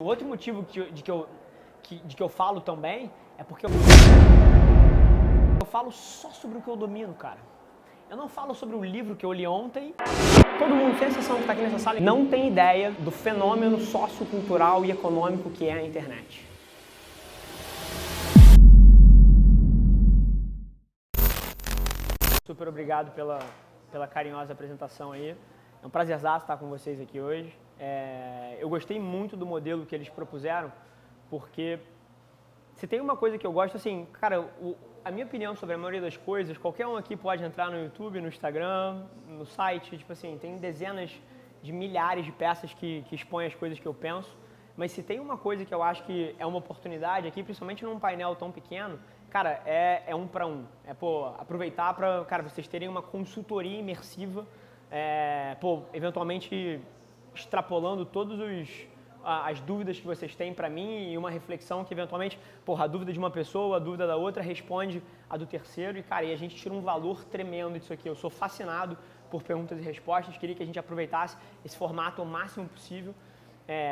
O outro motivo de que eu falo também é porque eu falo só sobre o que eu domino, cara. Eu não falo sobre o livro que eu li ontem. Todo mundo, sem exceção que está aqui nessa sala, não tem ideia do fenômeno sociocultural e econômico que é a internet. Super obrigado pela carinhosa apresentação aí. É um prazerzaço estar com vocês aqui hoje. Eu gostei muito do modelo que eles propuseram, porque se tem uma coisa que eu gosto, assim, cara, a minha opinião sobre a maioria das coisas, qualquer um aqui pode entrar no YouTube, no Instagram, no site, tipo assim, tem dezenas de milhares de peças que expõem as coisas que eu penso, mas se tem uma coisa que eu acho que é uma oportunidade aqui, principalmente num painel tão pequeno, cara, é um para um. Aproveitar para, cara, vocês terem uma consultoria imersiva, eventualmente extrapolando todos as dúvidas que vocês têm para mim e uma reflexão que eventualmente, a dúvida de uma pessoa, a dúvida da outra responde a do terceiro e, cara, e a gente tira um valor tremendo disso aqui. Eu sou fascinado por perguntas e respostas, queria que a gente aproveitasse esse formato o máximo possível,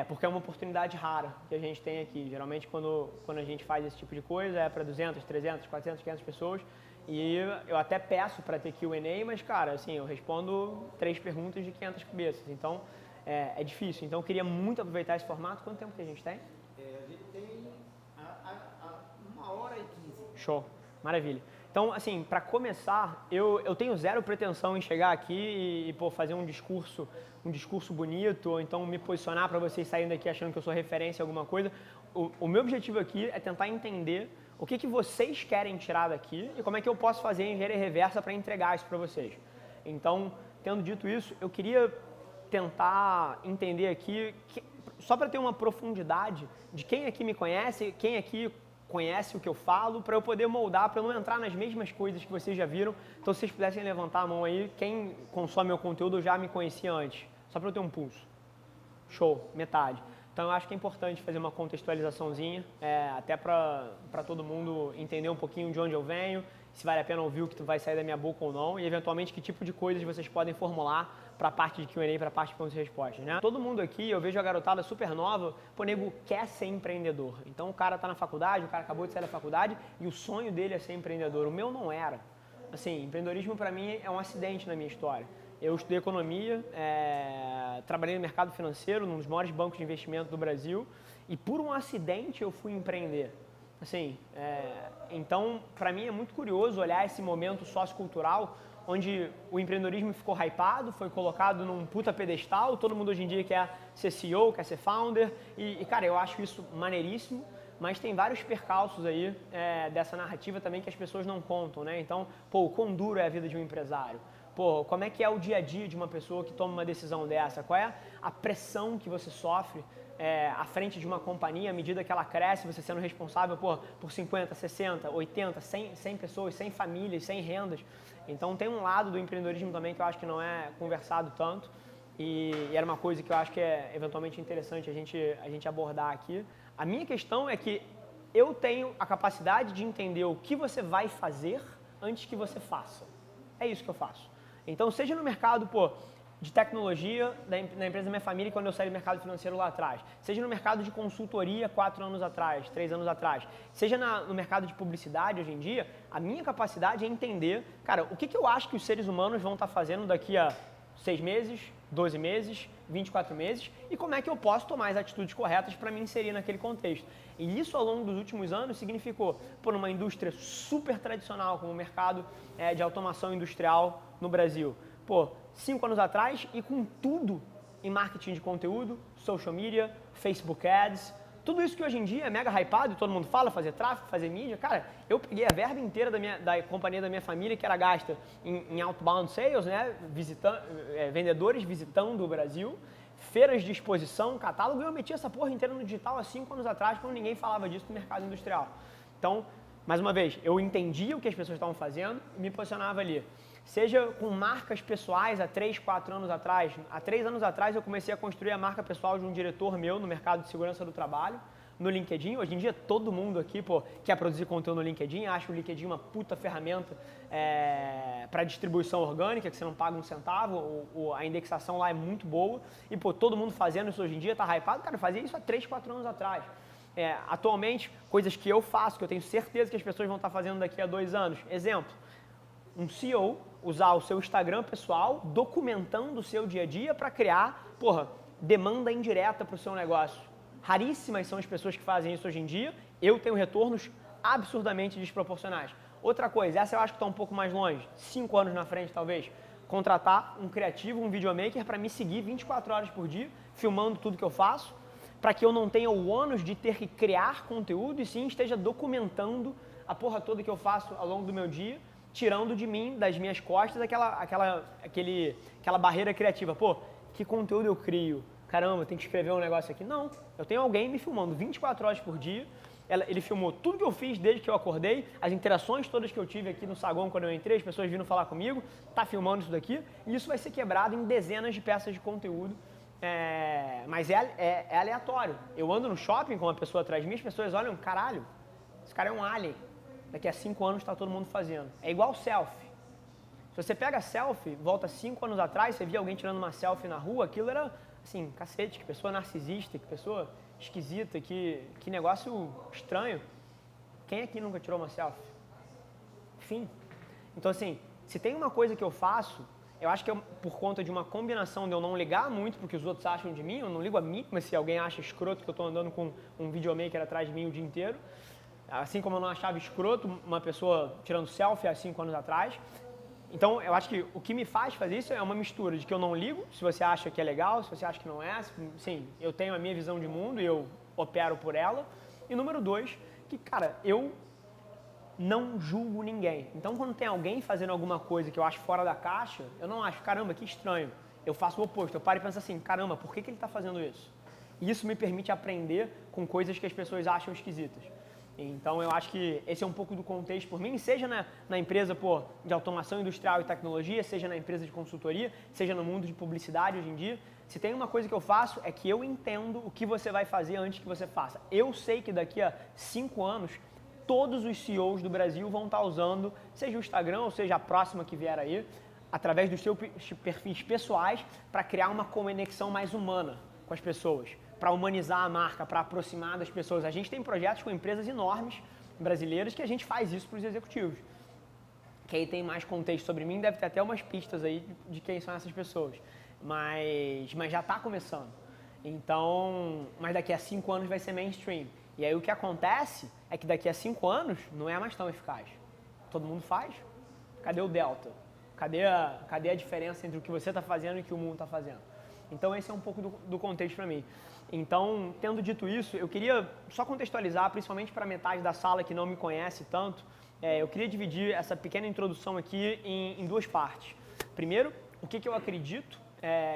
porque é uma oportunidade rara que a gente tem aqui. Geralmente, quando a gente faz esse tipo de coisa, é para 200, 300, 400, 500 pessoas, e eu até peço para ter Q&A, mas, cara, assim, eu respondo 3 perguntas de 500 cabeças, então é difícil. Então, eu queria muito aproveitar esse formato. Quanto tempo que a gente tem? A gente tem 1h15. Show, maravilha. Então, assim, para começar, eu tenho zero pretensão em chegar aqui e fazer um discurso bonito, ou então me posicionar para vocês saírem daqui achando que eu sou referência em alguma coisa. O meu objetivo aqui é tentar entender o que vocês querem tirar daqui e como é que eu posso fazer engenharia reversa para entregar isso para vocês. Então, tendo dito isso, eu queria tentar entender aqui, só para ter uma profundidade de quem aqui me conhece, quem aqui conhece o que eu falo, para eu poder moldar, para eu não entrar nas mesmas coisas que vocês já viram. Então, se vocês pudessem levantar a mão aí, quem consome meu conteúdo já me conhecia antes, só para eu ter um pulso. Show, metade. Então, eu acho que é importante fazer uma contextualizaçãozinha, até para todo mundo entender um pouquinho de onde eu venho, se vale a pena ouvir o que vai sair da minha boca ou não, e eventualmente que tipo de coisas vocês podem formular para a parte de Q&A, para a parte de perguntas e respostas, né? Todo mundo aqui, eu vejo a garotada super nova, nego quer ser empreendedor. Então, o cara tá na faculdade, o cara acabou de sair da faculdade e o sonho dele é ser empreendedor. O meu não era. Assim, empreendedorismo para mim é um acidente na minha história. Eu estudei economia, trabalhei no mercado financeiro, num dos maiores bancos de investimento do Brasil, e por um acidente eu fui empreender. Assim, então, para mim é muito curioso olhar esse momento sociocultural onde o empreendedorismo ficou hypado, foi colocado num puta pedestal, todo mundo hoje em dia quer ser CEO, quer ser founder, e cara, eu acho isso maneiríssimo, mas tem vários percalços aí dessa narrativa também que as pessoas não contam, né? Então, o quão duro é a vida de um empresário? Como é que é o dia a dia de uma pessoa que toma uma decisão dessa? Qual é a pressão que você sofre à frente de uma companhia, à medida que ela cresce, você sendo responsável por 50, 60, 80, 100 pessoas, 100 famílias, 100 rendas. Então tem um lado do empreendedorismo também que eu acho que não é conversado tanto e era uma coisa que eu acho que é eventualmente interessante a gente abordar aqui. A minha questão é que eu tenho a capacidade de entender o que você vai fazer antes que você faça. É isso que eu faço. Então, seja no mercado, de tecnologia da empresa da minha família, quando eu saí do mercado financeiro lá atrás, seja no mercado de consultoria 4 anos atrás, 3 anos atrás, seja no mercado de publicidade hoje em dia, a minha capacidade é entender, cara, o que eu acho que os seres humanos vão estar fazendo daqui a 6 meses, 12 meses, 24 meses e como é que eu posso tomar as atitudes corretas para me inserir naquele contexto. E isso ao longo dos últimos anos significou, numa indústria super tradicional como o mercado de automação industrial no Brasil, 5 anos atrás e com tudo em marketing de conteúdo, social media, Facebook Ads, tudo isso que hoje em dia é mega hypado e todo mundo fala, fazer tráfego, fazer mídia. Cara, eu peguei a verba inteira da companhia da minha família que era gasta em outbound sales, né, vendedores visitando o Brasil, feiras de exposição, catálogo, e eu meti essa porra inteira no digital há 5 anos atrás, quando ninguém falava disso no mercado industrial. Então, mais uma vez, eu entendia o que as pessoas estavam fazendo e me posicionava ali. Seja com marcas pessoais há 3, 4 anos atrás. Há 3 anos atrás eu comecei a construir a marca pessoal de um diretor meu no mercado de segurança do trabalho, no LinkedIn. Hoje em dia todo mundo aqui, pô, quer produzir conteúdo no LinkedIn, acha o LinkedIn uma puta ferramenta para distribuição orgânica, que você não paga um centavo, a indexação lá é muito boa. E, pô, todo mundo fazendo isso hoje em dia, tá hypado. Cara, eu fazia isso há 3, 4 anos atrás. Atualmente, coisas que eu faço, que eu tenho certeza que as pessoas vão estar fazendo daqui a 2 anos. Exemplo, um CEO usar o seu Instagram pessoal documentando o seu dia a dia para criar, demanda indireta para o seu negócio. Raríssimas são as pessoas que fazem isso hoje em dia. Eu tenho retornos absurdamente desproporcionais. Outra coisa, essa eu acho que está um pouco mais longe, 5 anos na frente talvez, contratar um criativo, um videomaker para me seguir 24 horas por dia, filmando tudo que eu faço, para que eu não tenha o ônus de ter que criar conteúdo e sim esteja documentando a porra toda que eu faço ao longo do meu dia, tirando de mim, das minhas costas, aquela barreira criativa. Pô, que conteúdo eu crio? Caramba, eu tenho que escrever um negócio aqui. Não, eu tenho alguém me filmando 24 horas por dia. Ele filmou tudo que eu fiz desde que eu acordei, as interações todas que eu tive aqui no saguão quando eu entrei, as pessoas vindo falar comigo, tá filmando isso daqui, e isso vai ser quebrado em dezenas de peças de conteúdo. Mas é aleatório. Eu ando no shopping com uma pessoa atrás de mim, as pessoas olham, caralho, esse cara é um alien. Daqui a 5 anos está todo mundo fazendo. É igual selfie. Se você pega selfie, volta 5 anos atrás, você via alguém tirando uma selfie na rua, aquilo era assim, cacete, que pessoa narcisista, que pessoa esquisita, que negócio estranho. Quem aqui nunca tirou uma selfie? Enfim. Então assim, se tem uma coisa que eu faço, eu acho que por conta de uma combinação de eu não ligar muito porque os outros acham de mim, eu não ligo a mínima se alguém acha escroto que eu estou andando com um videomaker atrás de mim o dia inteiro. Assim como eu não achava escroto uma pessoa tirando selfie há 5 anos atrás. Então, eu acho que o que me faz fazer isso é uma mistura de que eu não ligo, se você acha que é legal, se você acha que não é. Sim, eu tenho a minha visão de mundo e eu opero por ela. E número 2, que, cara, eu não julgo ninguém. Então, quando tem alguém fazendo alguma coisa que eu acho fora da caixa, eu não acho, caramba, que estranho. Eu faço o oposto. Eu paro e penso assim, caramba, por que ele está fazendo isso? E isso me permite aprender com coisas que as pessoas acham esquisitas. Então, eu acho que esse é um pouco do contexto por mim, seja na empresa de automação industrial e tecnologia, seja na empresa de consultoria, seja no mundo de publicidade hoje em dia. Se tem uma coisa que eu faço, é que eu entendo o que você vai fazer antes que você faça. Eu sei que daqui a 5 anos, todos os CEOs do Brasil vão estar usando, seja o Instagram ou seja a próxima que vier aí, através dos seus perfis pessoais, para criar uma conexão mais humana com as pessoas, para humanizar a marca, para aproximar das pessoas. A gente tem projetos com empresas enormes brasileiras que a gente faz isso para os executivos. Que aí tem mais contexto sobre mim, deve ter até umas pistas aí de quem são essas pessoas. Mas já está começando. Então, mas daqui a 5 anos vai ser mainstream. E aí o que acontece é que daqui a 5 anos não é mais tão eficaz. Todo mundo faz. Cadê o delta? Cadê a diferença entre o que você está fazendo e o que o mundo está fazendo? Então esse é um pouco do contexto para mim. Então, tendo dito isso, eu queria só contextualizar, principalmente para metade da sala que não me conhece tanto, eu queria dividir essa pequena introdução aqui em 2 partes. Primeiro, o que eu acredito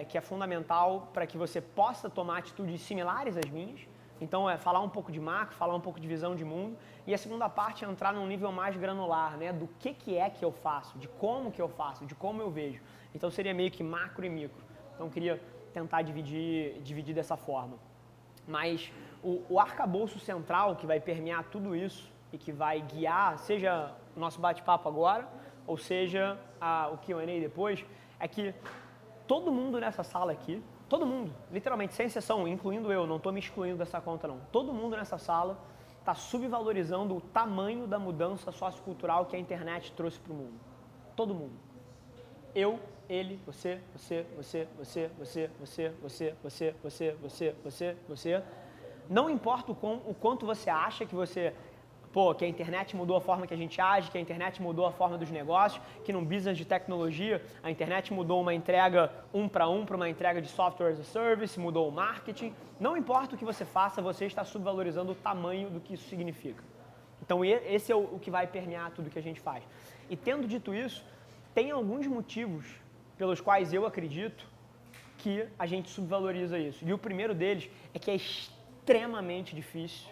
que é fundamental para que você possa tomar atitudes similares às minhas. Então, falar um pouco de macro, falar um pouco de visão de mundo. E a segunda parte é entrar num nível mais granular, né? Do que é que eu faço, de como que eu faço, de como eu vejo. Então, seria meio que macro e micro. Então, eu queria tentar dividir dessa forma. Mas o arcabouço central que vai permear tudo isso e que vai guiar, seja o nosso bate-papo agora, ou seja o Q&A depois, é que todo mundo nessa sala aqui, todo mundo, literalmente, sem exceção, incluindo eu, não estou me excluindo dessa conta não, todo mundo nessa sala está subvalorizando o tamanho da mudança sociocultural que a internet trouxe para o mundo. Todo mundo. Eu, ele, você, você. Não importa o quanto você acha que que a internet mudou a forma que a gente age, que a internet mudou a forma dos negócios, que num business de tecnologia a internet mudou uma entrega 1 para uma entrega de software as a service, mudou o marketing. Não importa o que você faça, você está subvalorizando o tamanho do que isso significa. Então esse é o que vai permear tudo que a gente faz. E tendo dito isso, tem alguns motivos pelos quais eu acredito que a gente subvaloriza isso. E o primeiro deles é que é extremamente difícil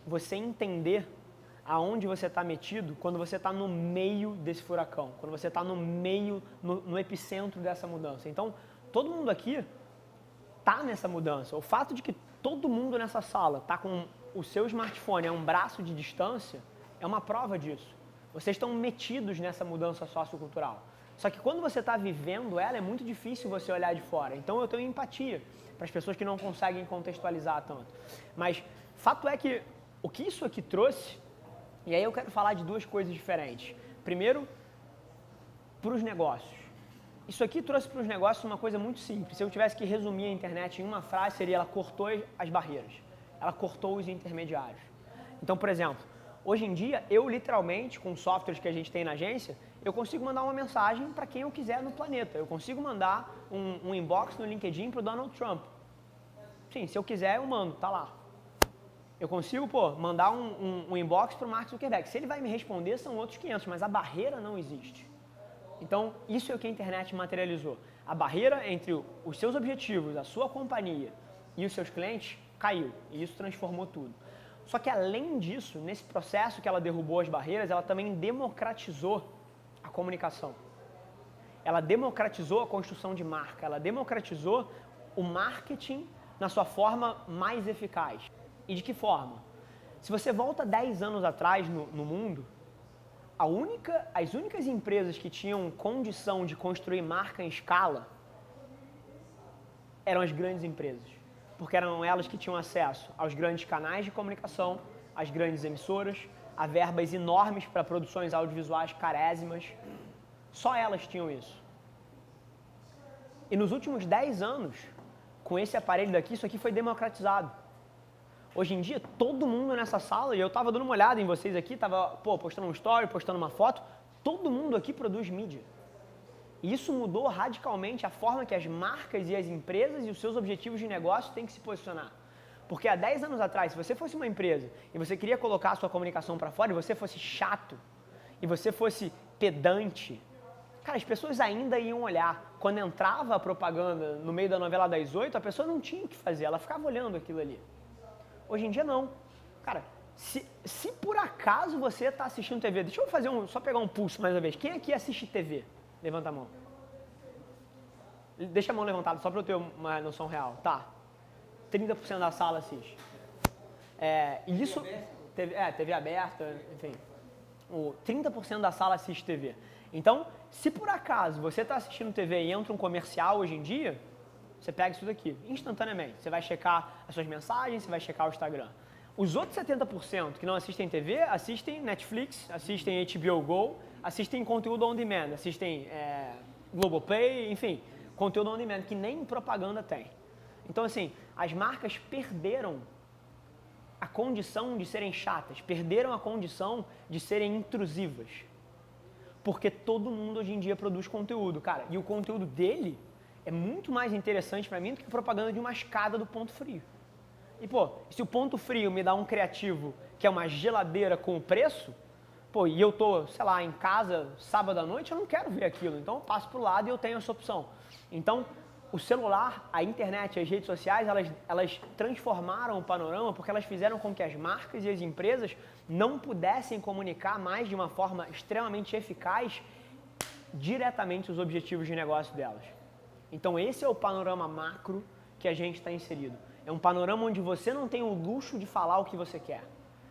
você entender aonde você está metido quando você está no meio desse furacão, quando você está no epicentro dessa mudança. Então, todo mundo aqui tá nessa mudança, o fato de que todo mundo nessa sala tá com o seu smartphone a um braço de distância, é uma prova disso. Vocês estão metidos nessa mudança sociocultural. Só que quando você está vivendo ela, é muito difícil você olhar de fora. Então eu tenho empatia para as pessoas que não conseguem contextualizar tanto. Mas fato é que o que isso aqui trouxe, e aí eu quero falar de duas coisas diferentes. Primeiro, para os negócios. Isso aqui trouxe para os negócios uma coisa muito simples. Se eu tivesse que resumir a internet em uma frase, seria: ela cortou as barreiras. Ela cortou os intermediários. Então, por exemplo, hoje em dia, eu literalmente, com softwares que a gente tem na agência, eu consigo mandar uma mensagem para quem eu quiser no planeta. Eu consigo mandar um inbox no LinkedIn para o Donald Trump. Sim, se eu quiser, eu mando, tá lá. Eu consigo, mandar um inbox para o Mark Zuckerberg. Se ele vai me responder, são outros 500, mas a barreira não existe. Então, isso é o que a internet materializou. A barreira entre os seus objetivos, a sua companhia e os seus clientes caiu. E isso transformou tudo. Só que, além disso, nesse processo que ela derrubou as barreiras, ela também democratizou a comunicação. Ela democratizou a construção de marca. Ela democratizou o marketing na sua forma mais eficaz. E de que forma? Se você volta 10 anos atrás no mundo, as únicas empresas que tinham condição de construir marca em escala eram as grandes empresas, porque eram elas que tinham acesso aos grandes canais de comunicação, às grandes emissoras, a verbas enormes para produções audiovisuais carésimas. Só elas tinham isso. E nos últimos 10 anos, com esse aparelho daqui, isso aqui foi democratizado. Hoje em dia, todo mundo nessa sala, e eu estava dando uma olhada em vocês aqui, estava postando um story, postando uma foto, todo mundo aqui produz mídia. E isso mudou radicalmente a forma que as marcas e as empresas e os seus objetivos de negócio têm que se posicionar. Porque há 10 anos atrás, se você fosse uma empresa e você queria colocar a sua comunicação para fora e você fosse chato, e você fosse pedante, cara, as pessoas ainda iam olhar. Quando entrava a propaganda no meio da novela das 8, a pessoa não tinha o que fazer, ela ficava olhando aquilo ali. Hoje em dia não. Cara, se por acaso você está assistindo TV, deixa eu fazer só pegar um pulso mais uma vez. Quem aqui assiste TV? Levanta a mão. Deixa a mão levantada só para eu ter uma noção real. Tá. 30% da sala assiste. Isso, TV aberta, enfim. 30% da sala assiste TV. Então, se por acaso você está assistindo TV e entra um comercial hoje em dia, você pega isso daqui, instantaneamente. Você vai checar as suas mensagens, você vai checar o Instagram. Os outros 70% que não assistem TV, assistem Netflix, assistem HBO Go, assistem conteúdo on demand, assistem Globoplay, enfim, conteúdo on demand que nem propaganda tem. Então, assim, as marcas perderam a condição de serem chatas, perderam a condição de serem intrusivas. Porque todo mundo hoje em dia produz conteúdo, cara. E o conteúdo dele é muito mais interessante para mim do que a propaganda de uma escada do Ponto Frio. E, se o Ponto Frio me dá um criativo que é uma geladeira com o preço, e eu tô, sei lá, em casa sábado à noite, eu não quero ver aquilo. Então, eu passo pro lado e eu tenho essa opção. Então, o celular, a internet, as redes sociais, elas transformaram o panorama porque elas fizeram com que as marcas e as empresas não pudessem comunicar mais de uma forma extremamente eficaz diretamente os objetivos de negócio delas. Então, esse é o panorama macro que a gente está inserido. É um panorama onde você não tem o luxo de falar o que você quer,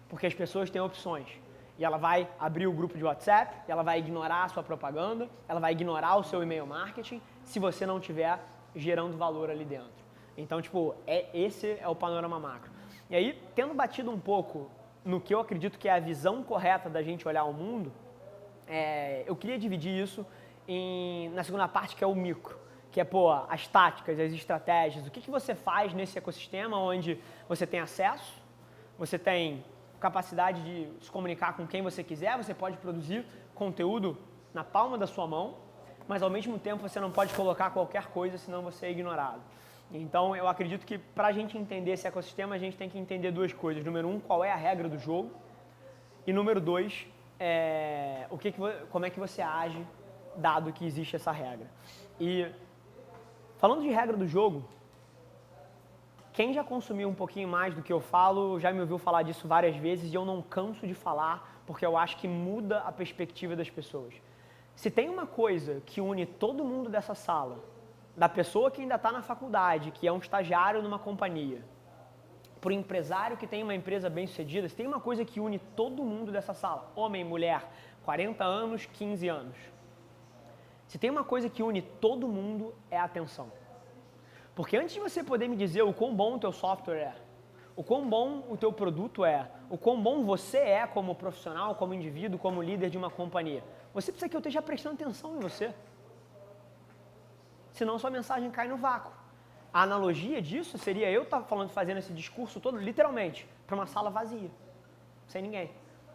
porque as pessoas têm opções. E ela vai abrir o grupo de WhatsApp, ela vai ignorar a sua propaganda, ela vai ignorar o seu e-mail marketing, se você não estiver gerando valor ali dentro. Então, esse é o panorama macro. E aí, tendo batido um pouco no que eu acredito que é a visão correta da gente olhar o mundo, eu queria dividir isso na segunda parte, que é o micro. Que é, as táticas, as estratégias, o que você faz nesse ecossistema onde você tem acesso, você tem capacidade de se comunicar com quem você quiser, você pode produzir conteúdo na palma da sua mão, mas ao mesmo tempo você não pode colocar qualquer coisa, senão você é ignorado. Então, eu acredito que para a gente entender esse ecossistema, a gente tem que entender duas coisas. Número 1, qual é a regra do jogo? E número 2, como é que você age, dado que existe essa regra. E falando de regra do jogo, quem já consumiu um pouquinho mais do que eu falo, já me ouviu falar disso várias vezes e eu não canso de falar, porque eu acho que muda a perspectiva das pessoas. Se tem uma coisa que une todo mundo dessa sala da pessoa que ainda está na faculdade, que é um estagiário numa companhia, para o empresário que tem uma empresa bem sucedida, se tem uma coisa que une todo mundo dessa sala, homem, mulher, 40 anos, 15 anos. Se tem uma coisa que une todo mundo é a atenção. Porque antes de você poder me dizer o quão bom o teu software é, o quão bom o teu produto é, o quão bom você é como profissional, como indivíduo, como líder de uma companhia, você precisa que eu esteja prestando atenção em você. Senão sua mensagem cai no vácuo. A analogia disso seria eu estar fazendo esse discurso todo, literalmente, para uma sala vazia, sem ninguém.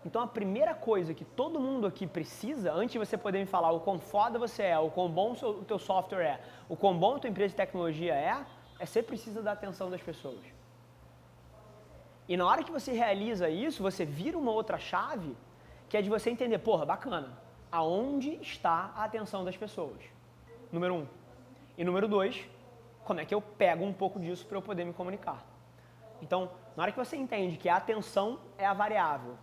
Então a primeira coisa que todo mundo aqui precisa, antes de você poder me falar o quão foda você é, o quão bom o teu software é, o quão bom a tua empresa de tecnologia é você precisa da atenção das pessoas. E na hora que você realiza isso, você vira uma outra chave, que é de você entender, porra, bacana, aonde está a atenção das pessoas? Número 1. E número 2, como é que eu pego um pouco disso para eu poder me comunicar? Então, na hora que você entende que a atenção é a variável,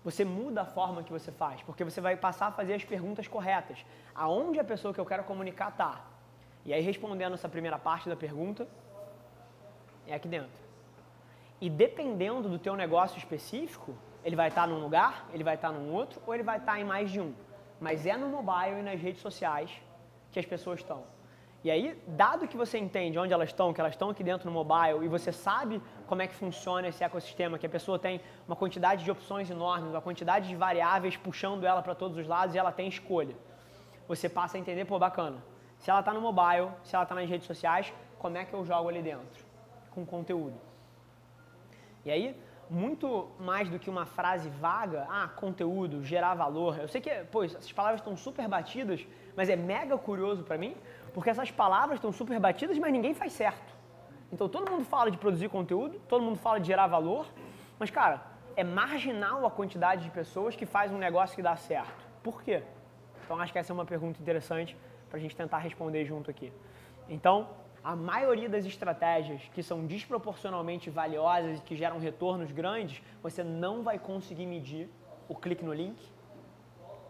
você muda a forma que você faz, porque você vai passar a fazer as perguntas corretas. Aonde a pessoa que eu quero comunicar está? E aí, respondendo essa primeira parte da pergunta, é aqui dentro. E dependendo do teu negócio específico, ele vai estar num lugar, ele vai estar num outro, ou ele vai estar em mais de um. Mas é no mobile e nas redes sociais que as pessoas estão. E aí, dado que você entende onde elas estão, que elas estão aqui dentro no mobile, e você sabe como é que funciona esse ecossistema, que a pessoa tem uma quantidade de opções enormes, uma quantidade de variáveis puxando ela para todos os lados e ela tem escolha. Você passa a entender, pô, bacana, se ela está no mobile, se ela está nas redes sociais, como é que eu jogo ali dentro? Com conteúdo. E aí, muito mais do que uma frase vaga, conteúdo, gerar valor. Eu sei que, pô, essas palavras estão super batidas, mas é mega curioso para mim, porque essas palavras estão super batidas, mas ninguém faz certo. Então todo mundo fala de produzir conteúdo, todo mundo fala de gerar valor, mas cara, é marginal a quantidade de pessoas que faz um negócio que dá certo. Por quê? Então acho que essa é uma pergunta interessante para a gente tentar responder junto aqui. Então, a maioria das estratégias que são desproporcionalmente valiosas e que geram retornos grandes, você não vai conseguir medir o clique no link,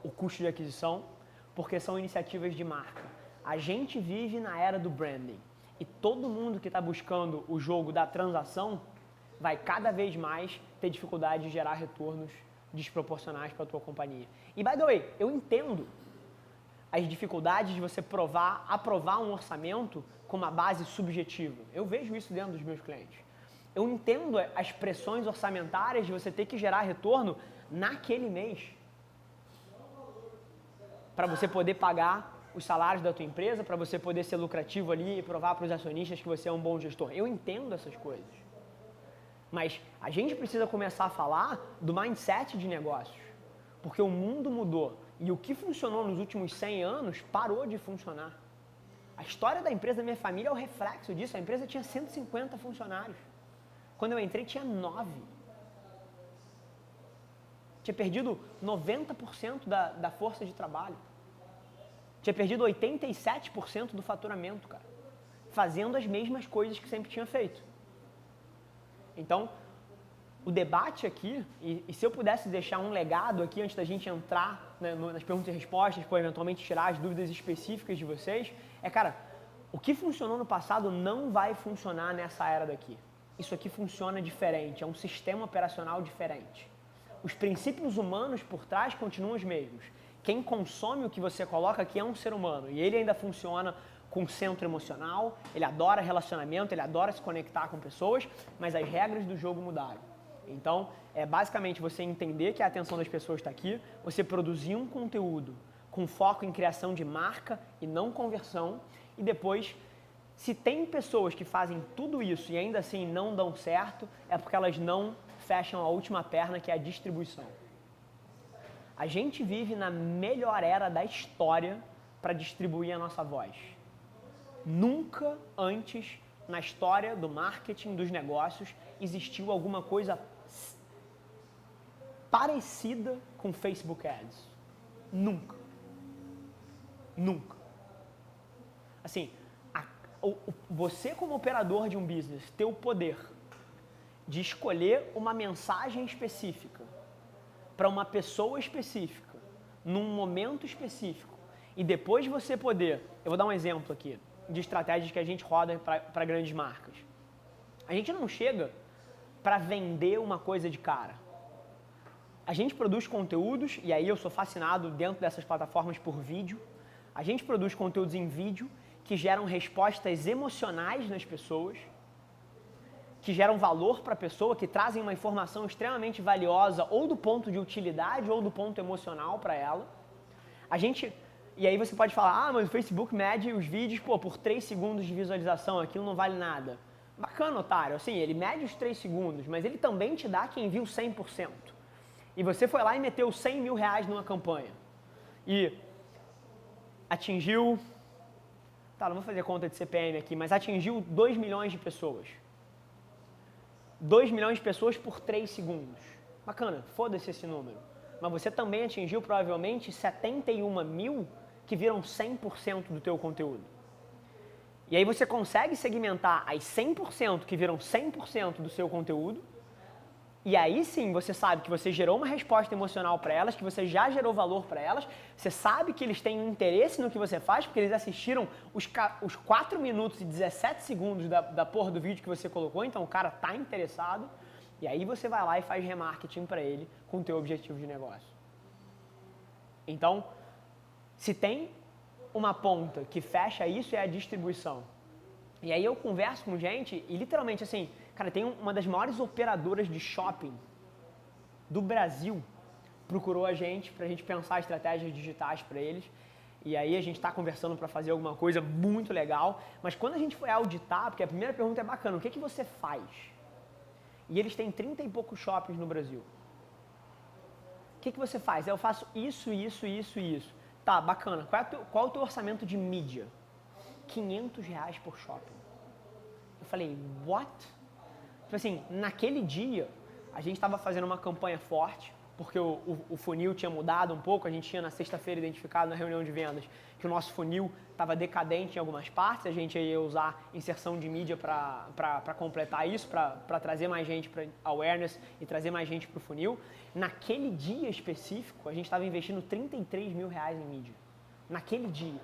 o custo de aquisição, porque são iniciativas de marca. A gente vive na era do branding e todo mundo que está buscando o jogo da transação vai cada vez mais ter dificuldade de gerar retornos desproporcionais para a tua companhia. E, by the way, eu entendo as dificuldades de você aprovar um orçamento com uma base subjetiva. Eu vejo isso dentro dos meus clientes. Eu entendo as pressões orçamentárias de você ter que gerar retorno naquele mês para você poder pagar os salários da tua empresa, para você poder ser lucrativo ali e provar para os acionistas que você é um bom gestor. Eu entendo essas coisas. Mas a gente precisa começar a falar do mindset de negócios, porque o mundo mudou e o que funcionou nos últimos 100 anos parou de funcionar. A história da empresa da minha família é o reflexo disso. A empresa tinha 150 funcionários. Quando eu entrei, tinha 9. Tinha perdido 90% da força de trabalho. Tinha perdido 87% do faturamento, cara. Fazendo as mesmas coisas que sempre tinha feito. Então, o debate aqui, e se eu pudesse deixar um legado aqui antes da gente entrar nas perguntas e respostas, para eventualmente tirar as dúvidas específicas de vocês, cara, o que funcionou no passado não vai funcionar nessa era daqui. Isso aqui funciona diferente, é um sistema operacional diferente. Os princípios humanos por trás continuam os mesmos. Quem consome o que você coloca aqui é um ser humano e ele ainda funciona com centro emocional, ele adora relacionamento, ele adora se conectar com pessoas, mas as regras do jogo mudaram. Então, é basicamente você entender que a atenção das pessoas está aqui, você produzir um conteúdo com foco em criação de marca e não conversão, e depois, se tem pessoas que fazem tudo isso e ainda assim não dão certo, é porque elas não fecham a última perna, que é a distribuição. A gente vive na melhor era da história para distribuir a nossa voz. Nunca antes na história do marketing, dos negócios, existiu alguma coisa parecida com Facebook Ads. Nunca. Nunca. Assim, você como operador de um business ter o poder de escolher uma mensagem específica para uma pessoa específica, num momento específico, e depois você poder, eu vou dar um exemplo aqui, de estratégias que a gente roda para grandes marcas. A gente não chega para vender uma coisa de cara. A gente produz conteúdos, e aí eu sou fascinado dentro dessas plataformas por vídeo. A gente produz conteúdos em vídeo que geram respostas emocionais nas pessoas, que geram valor para a pessoa, que trazem uma informação extremamente valiosa ou do ponto de utilidade ou do ponto emocional para ela. E aí você pode falar, mas o Facebook mede os vídeos por 3 segundos de visualização, aquilo não vale nada. Bacana, otário, assim, ele mede os 3 segundos, mas ele também te dá quem viu 100%. E você foi lá e meteu 100 mil reais numa campanha. E atingiu, não vou fazer conta de CPM aqui, mas atingiu 2 milhões de pessoas. 2 milhões de pessoas por 3 segundos. Bacana, foda-se esse número. Mas você também atingiu provavelmente 71 mil que viram 100% do teu conteúdo. E aí você consegue segmentar as 100% que viram 100% do seu conteúdo. E aí sim você sabe que você gerou uma resposta emocional para elas, que você já gerou valor para elas, você sabe que eles têm um interesse no que você faz, porque eles assistiram os 4 minutos e 17 segundos da porra do vídeo que você colocou, então o cara tá interessado, e aí você vai lá e faz remarketing para ele com o teu objetivo de negócio. Então, se tem uma ponta que fecha isso é a distribuição. E aí eu converso com gente e literalmente assim, cara, tem uma das maiores operadoras de shopping do Brasil procurou a gente pra gente pensar estratégias digitais para eles. E aí a gente tá conversando para fazer alguma coisa muito legal, mas quando a gente foi auditar, porque a primeira pergunta é bacana, o que que você faz? E eles têm 30 e poucos shoppings no Brasil. O que que você faz? Eu faço isso, isso, isso e isso. Tá, bacana. Qual é o teu orçamento de mídia? R$500 por shopping. Eu falei, what? Tipo assim, naquele dia, a gente estava fazendo uma campanha forte, porque o funil tinha mudado um pouco, a gente tinha na sexta-feira identificado na reunião de vendas que o nosso funil estava decadente em algumas partes, a gente ia usar inserção de mídia para completar isso, para trazer mais gente para awareness e trazer mais gente para o funil. Naquele dia específico, a gente estava investindo R$33 mil em mídia. Naquele dia.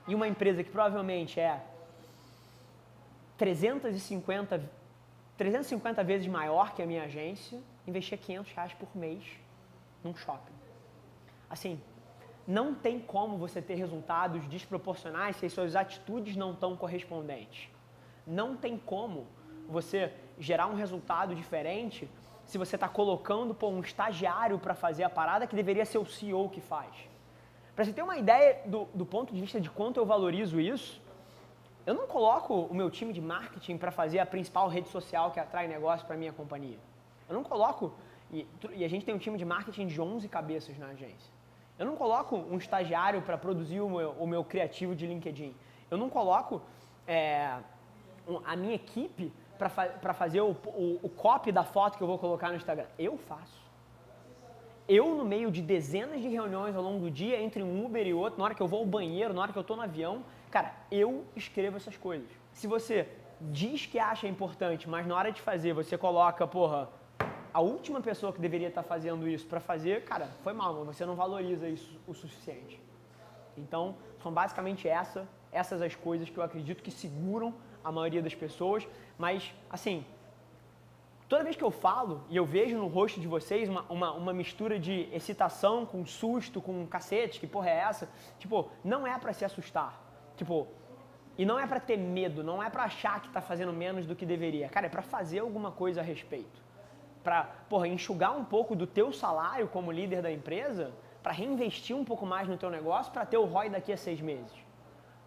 E uma empresa que provavelmente é 350 vezes maior que a minha agência, investia R$500 por mês num shopping. Assim, não tem como você ter resultados desproporcionais se as suas atitudes não estão correspondentes. Não tem como você gerar um resultado diferente se você está colocando um estagiário para fazer a parada que deveria ser o CEO que faz. Para você ter uma ideia do ponto de vista de quanto eu valorizo isso, eu não coloco o meu time de marketing para fazer a principal rede social que atrai negócio para a minha companhia. Eu não coloco, e a gente tem um time de marketing de 11 cabeças na agência. Eu não coloco um estagiário para produzir o meu criativo de LinkedIn. Eu não coloco a minha equipe para fazer o copy da foto que eu vou colocar no Instagram. Eu faço. Eu, no meio de dezenas de reuniões ao longo do dia, entre um Uber e outro, na hora que eu vou ao banheiro, na hora que eu estou no avião, cara, eu escrevo essas coisas. Se você diz que acha importante, mas na hora de fazer você coloca, a última pessoa que deveria estar fazendo isso para fazer, cara, foi mal, mas você não valoriza isso o suficiente. Então, são basicamente essas as coisas que eu acredito que seguram a maioria das pessoas, mas, assim, toda vez que eu falo e eu vejo no rosto de vocês uma mistura de excitação com susto, com cacete, que porra é essa? Tipo, não é pra se assustar. Tipo, e não é pra ter medo, não é pra achar que tá fazendo menos do que deveria. Cara, é pra fazer alguma coisa a respeito. Pra, enxugar um pouco do teu salário como líder da empresa, pra reinvestir um pouco mais no teu negócio, pra ter o ROI daqui a 6 meses.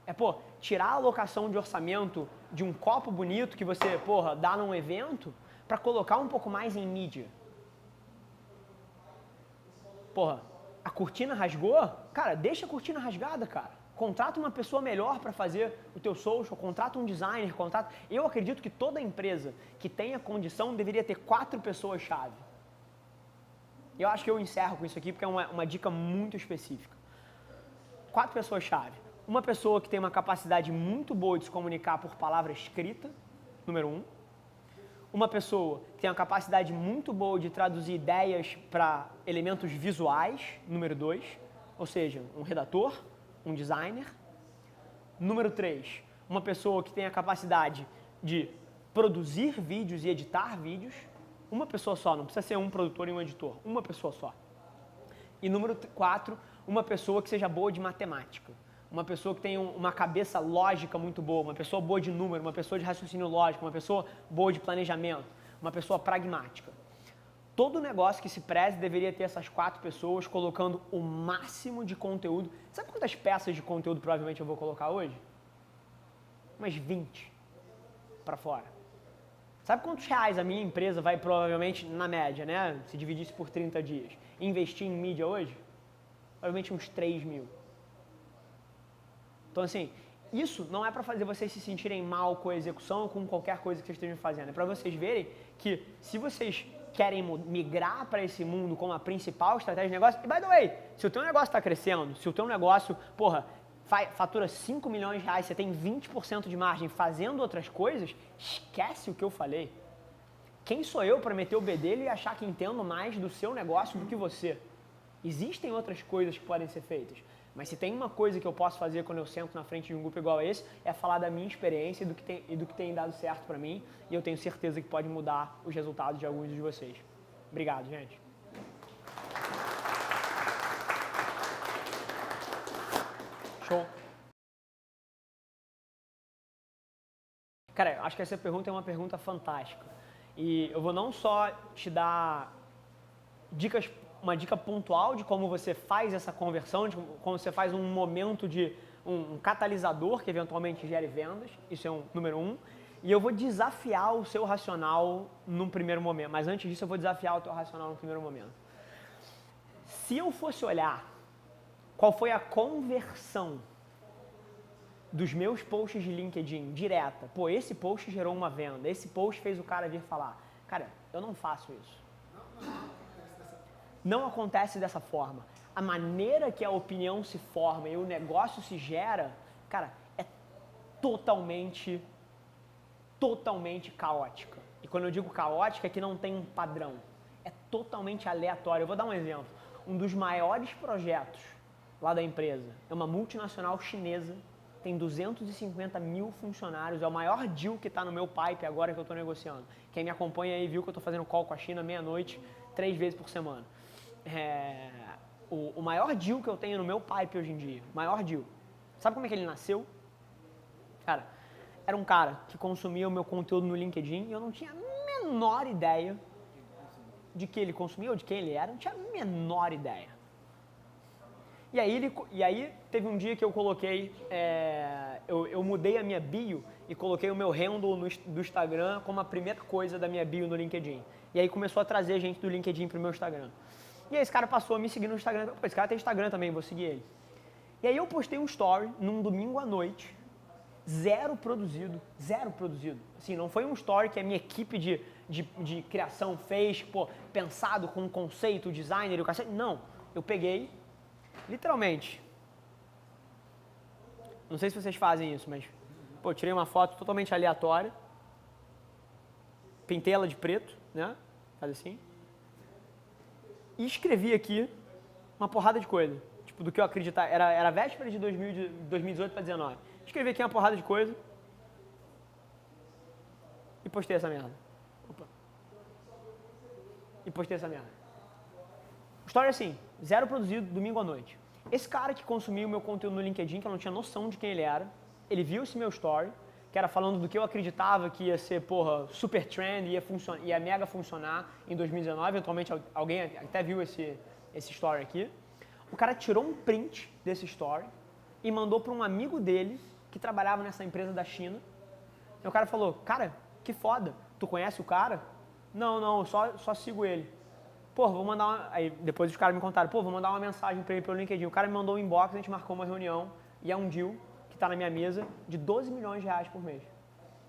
É, tirar a alocação de orçamento de um copo bonito que você, dá num evento, para colocar um pouco mais em mídia. A cortina rasgou? Cara, deixa a cortina rasgada, cara. Contrata uma pessoa melhor para fazer o teu social, contrata um designer, Eu acredito que toda empresa que tenha condição deveria ter 4 pessoas-chave. Eu acho que eu encerro com isso aqui porque é uma dica muito específica. 4 pessoas-chave. Uma pessoa que tem uma capacidade muito boa de se comunicar por palavra escrita, número 1. Uma pessoa que tem uma capacidade muito boa de traduzir ideias para elementos visuais, número 2, ou seja, um redator, um designer. Número 3, uma pessoa que tem a capacidade de produzir vídeos e editar vídeos. Uma pessoa só, não precisa ser um produtor e um editor, uma pessoa só. E número 4, uma pessoa que seja boa de matemática. Uma pessoa que tenha uma cabeça lógica muito boa, uma pessoa boa de número, uma pessoa de raciocínio lógico, uma pessoa boa de planejamento, uma pessoa pragmática. Todo negócio que se preze deveria ter essas 4 pessoas colocando o máximo de conteúdo. Sabe quantas peças de conteúdo provavelmente eu vou colocar hoje? Umas 20 para fora. Sabe quantos reais a minha empresa vai provavelmente, na média, né? Se dividisse por 30 dias, investir em mídia hoje? Provavelmente uns 3 mil. Então, assim, isso não é para fazer vocês se sentirem mal com a execução ou com qualquer coisa que vocês estejam fazendo. É para vocês verem que se vocês querem migrar para esse mundo como a principal estratégia de negócio, e by the way, se o teu negócio está crescendo, se o teu negócio, fatura 5 milhões de reais, você tem 20% de margem fazendo outras coisas, esquece o que eu falei. Quem sou eu para meter o bedelho e achar que entendo mais do seu negócio do que você? Existem outras coisas que podem ser feitas. Mas se tem uma coisa que eu posso fazer quando eu sento na frente de um grupo igual a esse, é falar da minha experiência e do que tem dado certo para mim, e eu tenho certeza que pode mudar os resultados de alguns de vocês. Obrigado, gente. Show. Cara, acho que essa pergunta é uma pergunta fantástica. E eu vou não só te dar uma dica pontual de como você faz essa conversão, de como você faz um momento de um catalisador que eventualmente gere vendas, isso é número 1, e eu vou desafiar o seu racional num primeiro momento, mas antes disso eu vou desafiar o teu racional no primeiro momento. Se eu fosse olhar qual foi a conversão dos meus posts de LinkedIn direta, esse post gerou uma venda, esse post fez o cara vir falar, cara, eu não faço isso. Não acontece dessa forma. A maneira que a opinião se forma e o negócio se gera, cara, é totalmente caótica. E quando eu digo caótica é que não tem um padrão. É totalmente aleatório. Eu vou dar um exemplo. Um dos maiores projetos lá da empresa é uma multinacional chinesa, tem 250 mil funcionários, é o maior deal que está no meu pipe agora que eu estou negociando. Quem me acompanha aí viu que eu estou fazendo call com a China meia-noite, 3 vezes por semana. O maior deal que eu tenho no meu pipe hoje em dia, maior deal. Sabe como é que ele nasceu? Cara, era um cara que consumia o meu conteúdo no LinkedIn e eu não tinha a menor ideia de que ele consumia ou de quem ele era, não tinha a menor ideia. E aí teve um dia que eu coloquei, eu mudei a minha bio e coloquei o meu handle do Instagram como a primeira coisa da minha bio no LinkedIn. E aí começou a trazer gente do LinkedIn pro meu Instagram. E aí esse cara passou a me seguir no Instagram. Esse cara tem Instagram também, vou seguir ele. E aí eu postei um story num domingo à noite, zero produzido. Assim, não foi um story que a minha equipe de criação fez, pensado com um conceito, designer e o cacete. Não, eu peguei, literalmente, não sei se vocês fazem isso, mas, tirei uma foto totalmente aleatória, pintei ela de preto, né, faz assim, e escrevi aqui uma porrada de coisa, tipo, do que eu acreditar, era véspera de 2018 para 2019. Escrevi aqui uma porrada de coisa e postei essa merda. E postei essa merda. História assim, zero produzido, domingo à noite. Esse cara que consumiu o meu conteúdo no LinkedIn, que eu não tinha noção de quem ele era, ele viu esse meu story, que era falando do que eu acreditava que ia ser, super trend, ia mega funcionar em 2019, eventualmente alguém até viu esse story aqui. O cara tirou um print desse story e mandou para um amigo dele que trabalhava nessa empresa da China. E o cara falou, cara, que foda, tu conhece o cara? Não, eu só sigo ele. Vou mandar Aí depois os caras me contaram, vou mandar uma mensagem pra ele pelo LinkedIn. O cara me mandou um inbox, a gente marcou uma reunião e é um deal que tá na minha mesa de 12 milhões de reais por mês.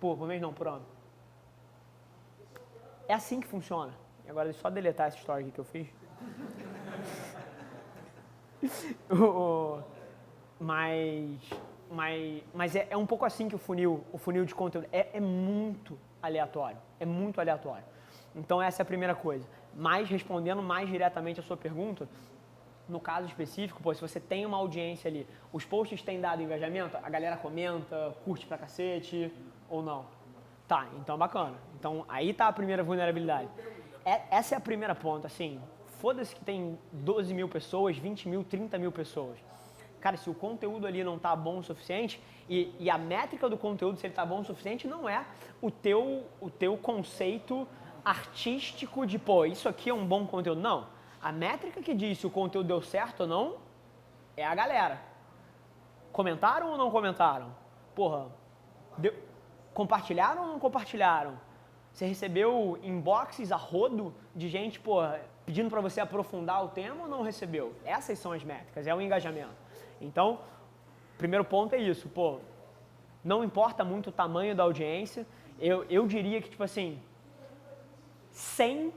Por mês não, por ano. É assim que funciona. E agora deixa eu só deletar essa história aqui que eu fiz. Mas é um pouco assim que o funil de conteúdo é muito aleatório. É muito aleatório. Então essa é a primeira coisa. Mas respondendo mais diretamente a sua pergunta, no caso específico, pô, se você tem uma audiência ali, os posts têm dado engajamento, a galera comenta, curte pra cacete ou não? Tá, então bacana. Então aí tá a primeira vulnerabilidade. Essa é a primeira ponta, assim, foda-se que tem 12 mil pessoas, 20 mil, 30 mil pessoas. Cara, se o conteúdo ali não tá bom o suficiente, e a métrica do conteúdo, se ele tá bom o suficiente, não é o teu conceito artístico de, pô, isso aqui é um bom conteúdo. Não. A métrica que diz se o conteúdo deu certo ou não é a galera. Comentaram ou não comentaram? Porra, compartilharam ou não compartilharam? Você recebeu inboxes a rodo de gente, porra, pedindo para você aprofundar o tema ou não recebeu? Essas são as métricas, é o engajamento. Então, primeiro ponto é isso, pô, não importa muito o tamanho da audiência, eu diria que, tipo assim, 100,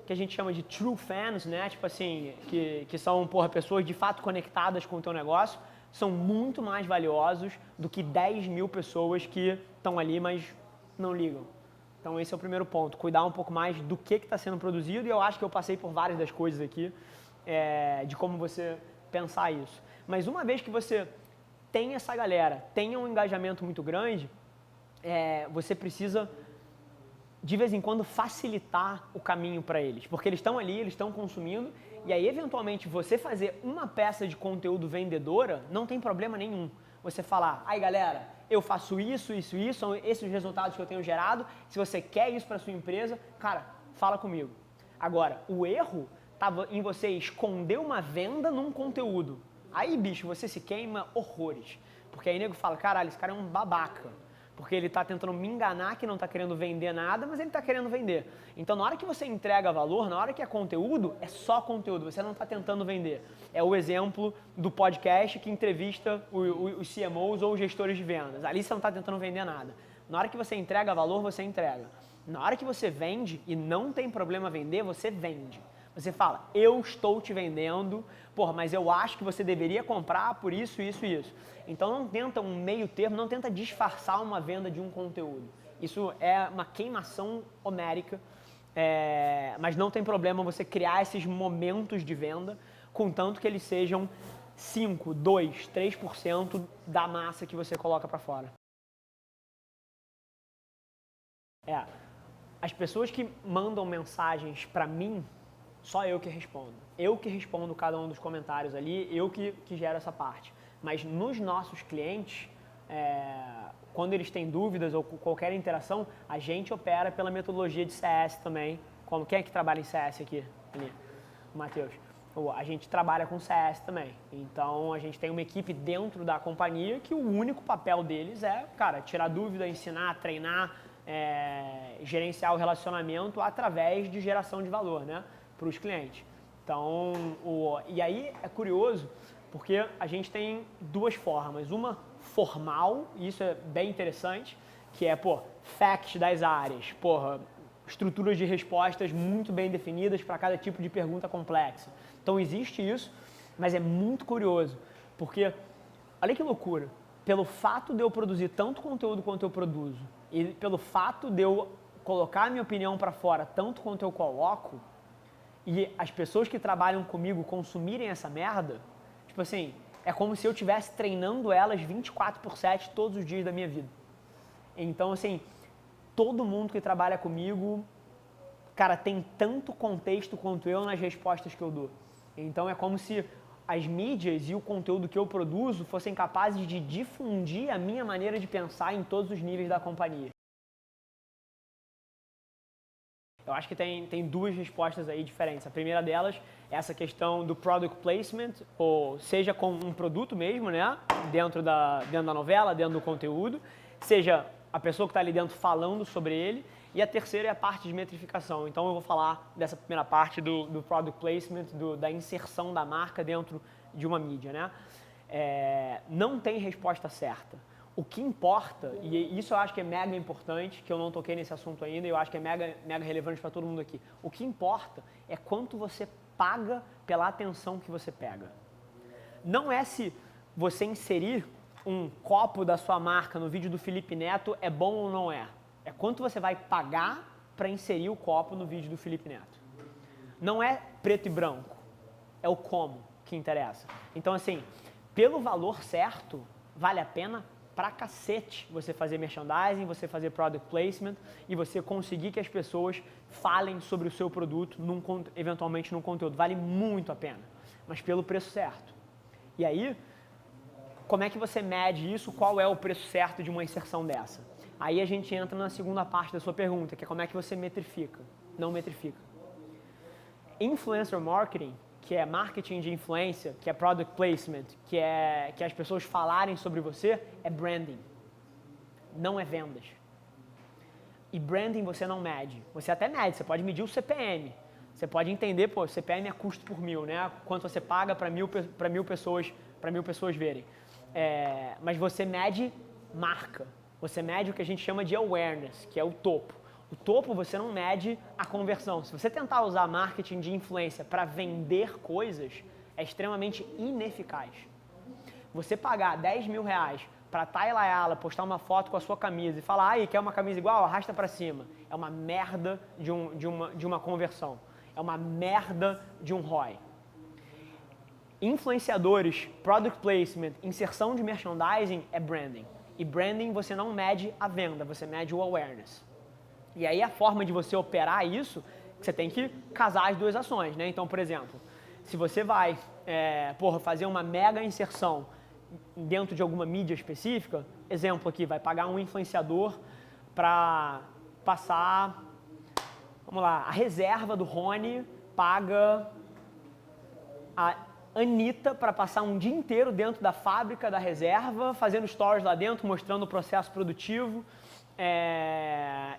que a gente chama de true fans, né, tipo assim, que são, porra, pessoas de fato conectadas com o teu negócio, são muito mais valiosos do que 10 mil pessoas que estão ali, mas não ligam. Então esse é o primeiro ponto, cuidar um pouco mais do que está sendo produzido, e eu acho que eu passei por várias das coisas aqui, de como você pensar isso. Mas uma vez que você tem essa galera, tenha um engajamento muito grande, você precisa, de vez em quando, facilitar o caminho para eles. Porque eles estão ali, eles estão consumindo, e aí, eventualmente, você fazer uma peça de conteúdo vendedora, não tem problema nenhum. Você falar, aí galera, eu faço isso, são esses os resultados que eu tenho gerado, se você quer isso para sua empresa, cara, fala comigo. Agora, o erro estava em você esconder uma venda num conteúdo. Aí, bicho, você se queima horrores. Porque aí o nego fala, caralho, esse cara é um babaca. Porque ele está tentando me enganar que não está querendo vender nada, mas ele está querendo vender. Então, na hora que você entrega valor, na hora que é conteúdo, é só conteúdo, você não está tentando vender. É o exemplo do podcast que entrevista os CMOs ou os gestores de vendas. Ali você não está tentando vender nada. Na hora que você entrega valor, você entrega. Na hora que você vende, e não tem problema vender, você vende. Você fala, eu estou te vendendo, porra, mas eu acho que você deveria comprar por isso, isso e isso. Então não tenta um meio termo, não tenta disfarçar uma venda de um conteúdo. Isso é uma queimação homérica, mas não tem problema você criar esses momentos de venda, contanto que eles sejam 5, 2, 3% da massa que você coloca para fora. As pessoas que mandam mensagens para mim, só eu que respondo. Eu que respondo cada um dos comentários ali, eu que gero essa parte. Mas nos nossos clientes, quando eles têm dúvidas ou qualquer interação, a gente opera pela metodologia de CS também. Quem é que trabalha em CS aqui? Ali, o Matheus. A gente trabalha com CS também. Então, a gente tem uma equipe dentro da companhia que o único papel deles é, cara, tirar dúvida, ensinar, treinar, gerenciar o relacionamento através de geração de valor, né? Para os clientes. Então, e aí é curioso, porque a gente tem duas formas. Uma formal, e isso é bem interessante, que é, facts das áreas, estruturas de respostas muito bem definidas para cada tipo de pergunta complexa. Então, existe isso, mas é muito curioso, porque, olha que loucura, pelo fato de eu produzir tanto conteúdo quanto eu produzo, e pelo fato de eu colocar a minha opinião para fora tanto quanto eu coloco, e as pessoas que trabalham comigo consumirem essa merda, tipo assim, é como se eu estivesse treinando elas 24/7 todos os dias da minha vida. Então, assim, todo mundo que trabalha comigo, cara, tem tanto contexto quanto eu nas respostas que eu dou. Então, é como se as mídias e o conteúdo que eu produzo fossem capazes de difundir a minha maneira de pensar em todos os níveis da companhia. Eu acho que tem duas respostas aí diferentes. A primeira delas é essa questão do product placement, ou seja, com um produto mesmo, né? Dentro da novela, dentro do conteúdo. Seja a pessoa que está ali dentro falando sobre ele. E a terceira é a parte de metrificação. Então eu vou falar dessa primeira parte do product placement, da inserção da marca dentro de uma mídia, né? Não tem resposta certa. O que importa, e isso eu acho que é mega importante, que eu não toquei nesse assunto ainda, e eu acho que é mega relevante para todo mundo aqui. O que importa é quanto você paga pela atenção que você pega. Não é se você inserir um copo da sua marca no vídeo do Felipe Neto é bom ou não é. É quanto você vai pagar para inserir o copo no vídeo do Felipe Neto. Não é preto e branco, é o como. O que interessa. Então, assim, pelo valor certo, vale a pena pra cacete você fazer merchandising, você fazer product placement e você conseguir que as pessoas falem sobre o seu produto eventualmente num conteúdo. Vale muito a pena, mas pelo preço certo. E aí, como é que você mede isso? Qual é o preço certo de uma inserção dessa? Aí a gente entra na segunda parte da sua pergunta, que é como é que você metrifica, não metrifica. Influencer marketing, que é marketing de influência, que é product placement, que é as pessoas falarem sobre você, é branding, não é vendas. E branding você não mede. Você até mede, você pode medir o CPM. Você pode entender, pô, CPM é custo por mil, né? Quanto você paga para mil pessoas verem. Mas você mede marca. Você mede o que a gente chama de awareness, que é o topo. O topo você não mede a conversão. Se você tentar usar marketing de influência para vender coisas, é extremamente ineficaz. Você pagar 10 mil reais para Tayla Ayala postar uma foto com a sua camisa e falar, quer uma camisa igual? Arrasta para cima. É uma merda de uma conversão. É uma merda de um ROI. Influenciadores, product placement, inserção de merchandising é branding. E branding você não mede a venda, você mede o awareness. E aí a forma de você operar isso, você tem que casar as duas ações, né? Então, por exemplo, se você vai fazer uma mega inserção dentro de alguma mídia específica, exemplo aqui, vai pagar um influenciador para passar, vamos lá, a reserva do Rony paga a Anitta para passar um dia inteiro dentro da fábrica da reserva, fazendo stories lá dentro, mostrando o processo produtivo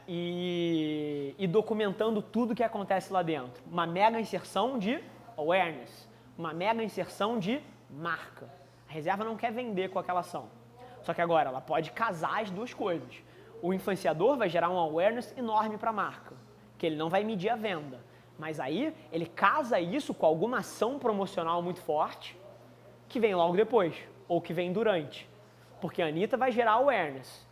e documentando tudo que acontece lá dentro. Uma mega inserção de awareness, uma mega inserção de marca. A reserva não quer vender com aquela ação. Só que agora ela pode casar as duas coisas. O influenciador vai gerar um awareness enorme para a marca, que ele não vai medir a venda. Mas aí ele casa isso com alguma ação promocional muito forte que vem logo depois, ou que vem durante. Porque a Anitta vai gerar awareness.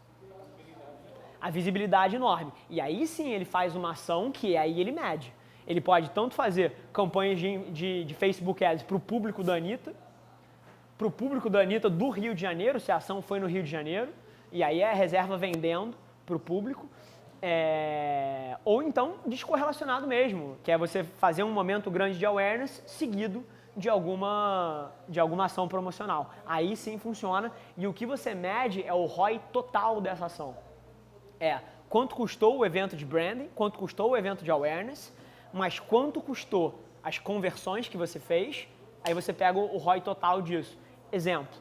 A visibilidade enorme. E aí sim ele faz uma ação que aí ele mede. Ele pode tanto fazer campanhas de Facebook Ads para o público da Anitta, para o público da Anitta do Rio de Janeiro, se a ação foi no Rio de Janeiro, e aí é a reserva vendendo para o público, ou então descorrelacionado mesmo, que é você fazer um momento grande de awareness seguido de alguma ação promocional. Aí sim funciona, e o que você mede é o ROI total dessa ação. Quanto custou o evento de branding, quanto custou o evento de awareness, mas quanto custou as conversões que você fez, aí você pega o ROI total disso. Exemplo,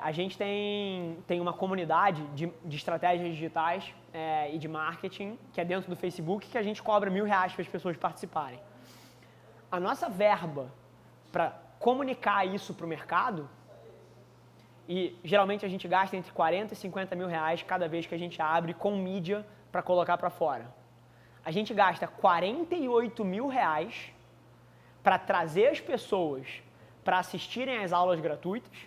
a gente tem uma comunidade de estratégias digitais e de marketing, que é dentro do Facebook, que a gente cobra R$1.000 para as pessoas participarem. A nossa verba para comunicar isso para o mercado, e geralmente a gente gasta entre 40 e 50 mil reais cada vez que a gente abre com mídia para colocar para fora. A gente gasta 48 mil reais para trazer as pessoas para assistirem às aulas gratuitas.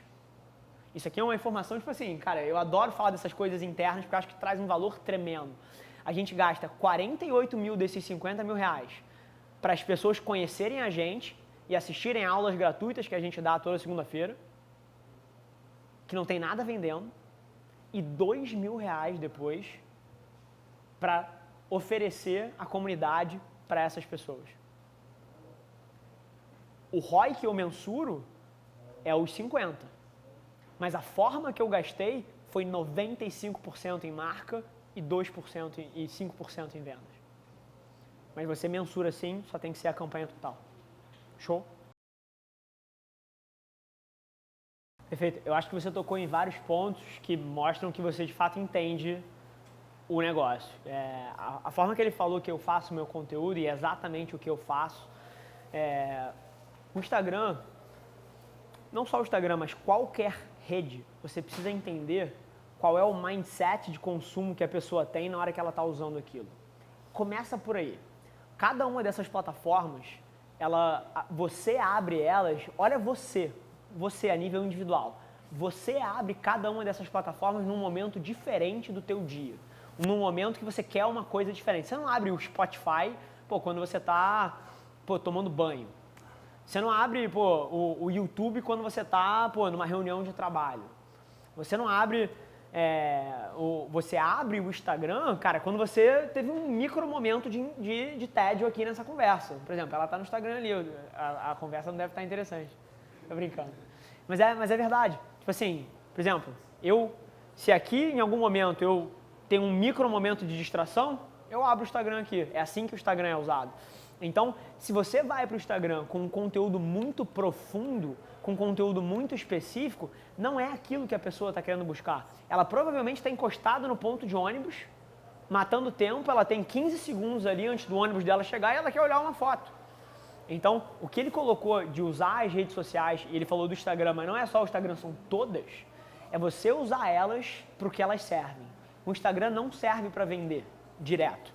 Isso aqui é uma informação, tipo assim, cara, eu adoro falar dessas coisas internas porque eu acho que traz um valor tremendo. A gente gasta 48 mil desses 50 mil reais para as pessoas conhecerem a gente e assistirem aulas gratuitas que a gente dá toda segunda-feira, que não tem nada vendendo, e 2 mil reais depois para oferecer a comunidade para essas pessoas. O ROI que eu mensuro é os 50, mas a forma que eu gastei foi 95% em marca e 2% e 5% em vendas. Mas você mensura sim, só tem que ser a campanha total. Show? Perfeito. Eu acho que você tocou em vários pontos que mostram que você de fato entende o negócio. A forma que ele falou que eu faço o meu conteúdo e exatamente o que eu faço, o Instagram, não só o Instagram, mas qualquer rede, você precisa entender qual é o mindset de consumo que a pessoa tem na hora que ela está usando aquilo. Começa por aí. Cada uma dessas plataformas, você abre elas, olha você a nível individual, você abre cada uma dessas plataformas num momento diferente do teu dia, num momento que você quer uma coisa diferente. Você não abre o Spotify, quando você está tomando banho. Você não abre, pô, o YouTube quando você tá, pô, numa reunião de trabalho. Você não abre, você abre o Instagram, cara, quando você teve um micro momento de tédio aqui nessa conversa. Por exemplo, ela tá no Instagram ali, a conversa não deve estar interessante. Tô brincando. Mas é verdade. Tipo assim, por exemplo, se aqui em algum momento eu tenho um micro momento de distração, eu abro o Instagram aqui. É assim que o Instagram é usado. Então, se você vai para o Instagram com um conteúdo muito profundo, com um conteúdo muito específico, não é aquilo que a pessoa está querendo buscar. Ela provavelmente está encostada no ponto de ônibus, matando tempo, ela tem 15 segundos ali antes do ônibus dela chegar e ela quer olhar uma foto. Então, o que ele colocou de usar as redes sociais, e ele falou do Instagram, mas não é só o Instagram, são todas, é você usar elas para o que elas servem. O Instagram não serve para vender direto.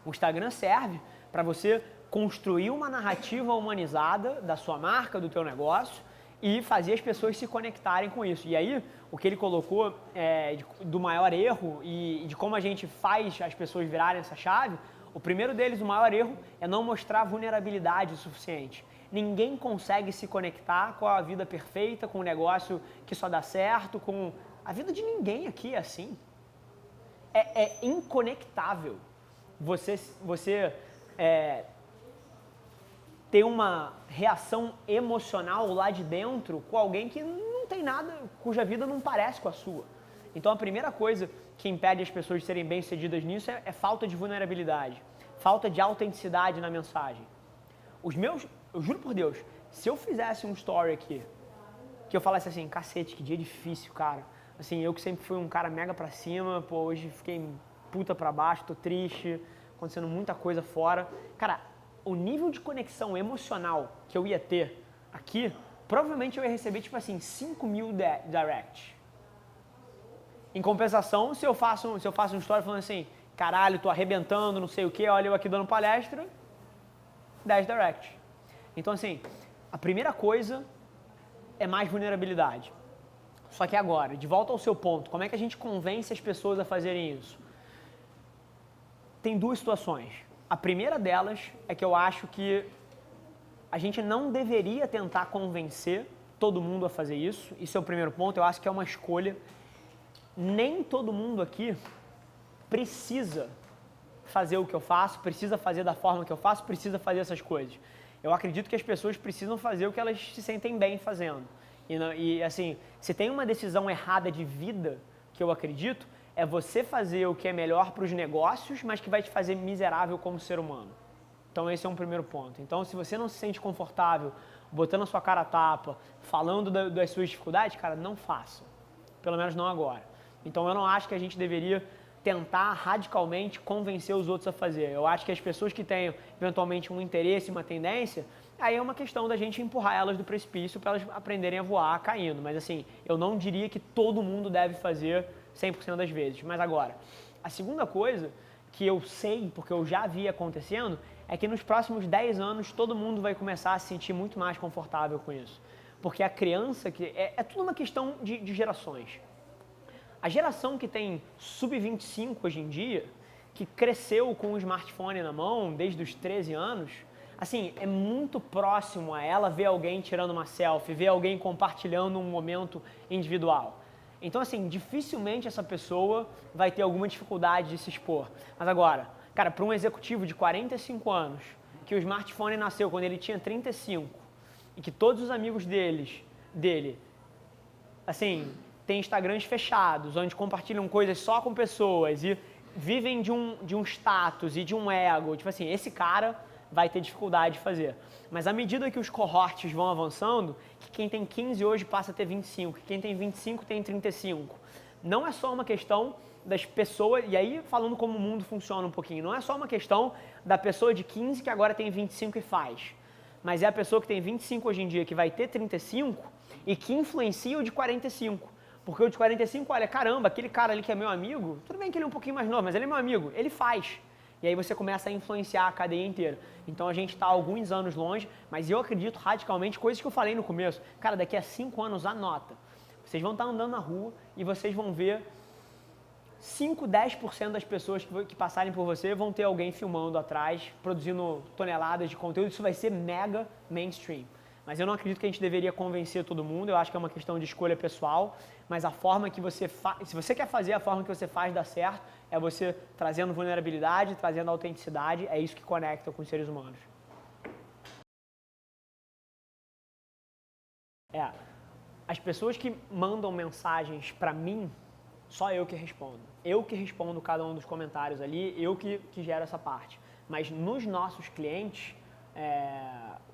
O Instagram serve para você construir uma narrativa humanizada da sua marca, do teu negócio e fazer as pessoas se conectarem com isso. E aí, o que ele colocou do maior erro e de como a gente faz as pessoas virarem essa chave, o primeiro deles, o maior erro, é não mostrar vulnerabilidade o suficiente. Ninguém consegue se conectar com a vida perfeita, com o negócio que só dá certo, com... A vida de ninguém aqui é assim. É inconectável. Você ter uma reação emocional lá de dentro com alguém que não tem nada, cuja vida não parece com a sua. Então a primeira coisa que impede as pessoas de serem bem-sucedidas nisso é falta de vulnerabilidade, falta de autenticidade na mensagem. Eu juro por Deus, se eu fizesse um story aqui, que eu falasse assim, cacete, que dia difícil, cara. Assim, eu que sempre fui um cara mega pra cima, pô, hoje fiquei puta pra baixo, tô triste, acontecendo muita coisa fora. Cara, o nível de conexão emocional que eu ia ter aqui, provavelmente eu ia receber, tipo assim, 5 mil directs. Em compensação, se eu faço um story falando assim, caralho, tô arrebentando, não sei o que, olha eu aqui dando palestra, 10 directs. Então, assim, a primeira coisa é mais vulnerabilidade. Só que agora, de volta ao seu ponto, como é que a gente convence as pessoas a fazerem isso? Tem duas situações. A primeira delas é que eu acho que a gente não deveria tentar convencer todo mundo a fazer isso. Isso é o primeiro ponto, eu acho que é uma escolha. Nem todo mundo aqui precisa fazer o que eu faço, precisa fazer da forma que eu faço, precisa fazer essas coisas. Eu acredito que as pessoas precisam fazer o que elas se sentem bem fazendo. E assim, se tem uma decisão errada de vida, que eu acredito, é você fazer o que é melhor para os negócios, mas que vai te fazer miserável como ser humano. Então esse é um primeiro ponto. Então se você não se sente confortável, botando a sua cara a tapa, falando das suas dificuldades, cara, não faça. Pelo menos não agora. Então eu não acho que a gente deveria tentar radicalmente convencer os outros a fazer. Eu acho que as pessoas que tenham eventualmente um interesse, uma tendência, aí é uma questão da gente empurrar elas do precipício para elas aprenderem a voar caindo. Mas assim, eu não diria que todo mundo deve fazer 100% das vezes. Mas agora, a segunda coisa que eu sei, porque eu já vi acontecendo, é que nos próximos 10 anos todo mundo vai começar a se sentir muito mais confortável com isso. Porque a criança, é tudo uma questão de gerações. A geração que tem sub-25 hoje em dia, que cresceu com o smartphone na mão desde os 13 anos, assim, é muito próximo a ela ver alguém tirando uma selfie, ver alguém compartilhando um momento individual. Então, assim, dificilmente essa pessoa vai ter alguma dificuldade de se expor. Mas agora, cara, para um executivo de 45 anos, que o smartphone nasceu quando ele tinha 35, e que todos os amigos dele, assim, têm Instagrams fechados, onde compartilham coisas só com pessoas e vivem de um status e de um ego, tipo assim, esse cara vai ter dificuldade de fazer. Mas à medida que os cohortes vão avançando, que quem tem 15 hoje passa a ter 25, que quem tem 25 tem 35. Não é só uma questão das pessoas, e aí falando como o mundo funciona um pouquinho, não é só uma questão da pessoa de 15 que agora tem 25 e faz, mas é a pessoa que tem 25 hoje em dia que vai ter 35 e que influencia o de 45. Porque o de 45, olha, caramba, aquele cara ali que é meu amigo, tudo bem que ele é um pouquinho mais novo, mas ele é meu amigo, ele faz. E aí você começa a influenciar a cadeia inteira. Então a gente está alguns anos longe, mas eu acredito radicalmente, coisas que eu falei no começo. Cara, daqui a 5 anos, anota. Vocês vão estar andando na rua e vocês vão ver 5, 10% das pessoas que passarem por você vão ter alguém filmando atrás, produzindo toneladas de conteúdo. Isso vai ser mega mainstream. Mas eu não acredito que a gente deveria convencer todo mundo. Eu acho que é uma questão de escolha pessoal. Mas a forma que você faz... Se você quer fazer, a forma que você faz dar certo é você trazendo vulnerabilidade, trazendo autenticidade. É isso que conecta com os seres humanos. As pessoas que mandam mensagens pra mim, só eu que respondo. Eu que respondo cada um dos comentários ali, eu que gero essa parte. Mas nos nossos clientes,